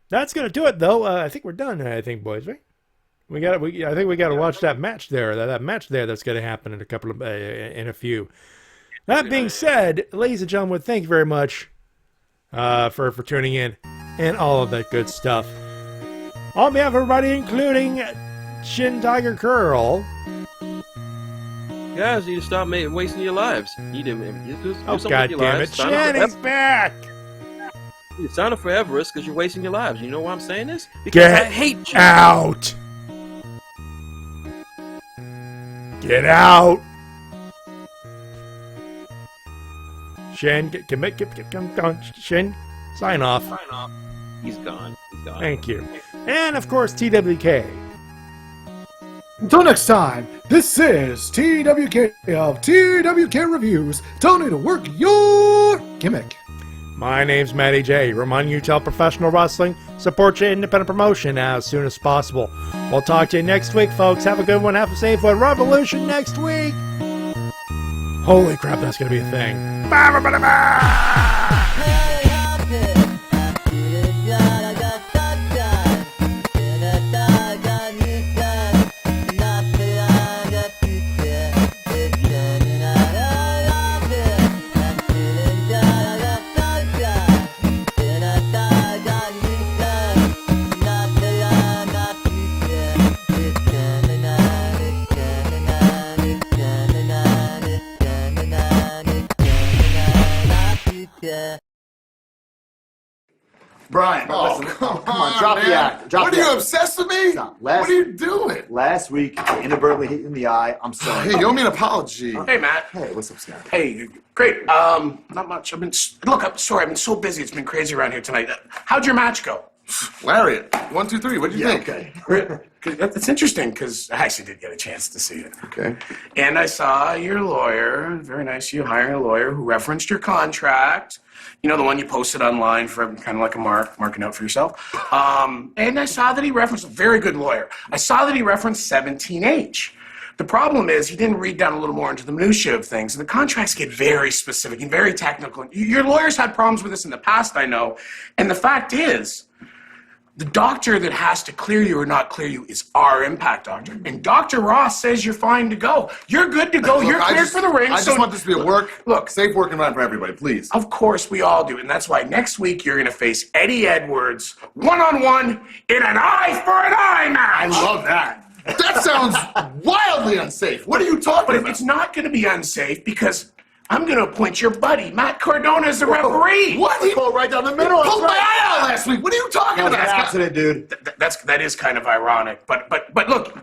That's gonna do it, though. I think we're done. I think, boys, right? I think we got to watch that match there. That match there that's going to happen in a few. That being said, ladies and gentlemen, thank you very much for tuning in and all of that good stuff. On behalf of everybody, including Shintigercurl, guys need to stop wasting your lives. You need to do Oh, something God with your damn lives. it. Sign up for Shanny's back. Sign up for Everest because you're wasting your lives. You know why I'm saying this? Because Get I hate you. out. Get out. Shin, Shin, sign off. He's gone. Thank you. And of course, TWK. Until next time, this is TWK of TWK Reviews, telling you to work your gimmick. My name's Matty J, reminding you to tell professional wrestling, support your independent promotion as soon as possible. We'll talk to you next week, folks. Have a good one. Have a safe one. Revolution next week. Holy crap, that's going to be a thing. Brian, listen, come on, drop the act. What are you obsessed with me? What are you doing? Last week, inadvertently hit you in the eye. I'm sorry. Hey, you owe me an apology. Hey, Matt. Hey, what's up, Scott? Hey, great. Not much. I'm sorry. I've been so busy. It's been crazy around here tonight. How'd your match go? Lariat. 1, 2, 3. What do you think? Okay. That's interesting because I actually did get a chance to see it. Okay. And I saw your lawyer. Very nice. You hiring a lawyer who referenced your contract. You know, the one you posted online for kind of like a marking out for yourself. And I saw that he referenced, a very good lawyer. I saw that he referenced 17H. The problem is he didn't read down a little more into the minutiae of things, and the contracts get very specific and very technical. Your lawyers had problems with this in the past, I know. And the fact is, the doctor that has to clear you or not clear you is our Impact doctor. And Dr. Ross says you're fine to go. You're good to go. Look, you're cleared for the ring. I just want this to be a safe work environment for everybody, please. Of course, we all do. And that's why next week you're going to face Eddie Edwards one-on-one in an eye-for-an-eye match. I love that. That sounds wildly unsafe. What are you talking about? But it's not going to be unsafe because I'm going to appoint your buddy, Matt Cardona, as the referee. What? He pulled right down the middle. He pulled my eye out last week. What are you talking about? That's an accident, dude. That is kind of ironic. But look,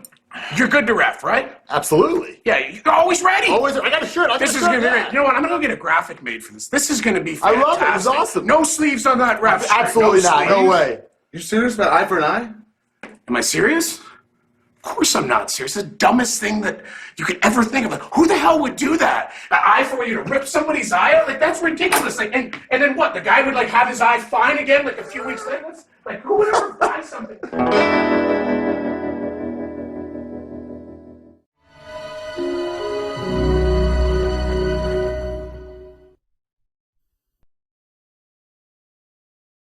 you're good to ref, right? Absolutely. Yeah, you're always ready. Always. I got a shirt. This is going to be great. You know what? I'm going to go get a graphic made for this. This is going to be fantastic. I love it. It was awesome. No sleeves on that ref shirt. Absolutely not. Sleeves. No way. You serious about eye for an eye? Am I serious? Of course I'm not serious. It's the dumbest thing that you could ever think of. Like, who the hell would do that? An eye for you to rip somebody's eye out? Like, that's ridiculous. Like, and then what? The guy would like have his eye fine again like a few weeks later? Like, who would ever buy something?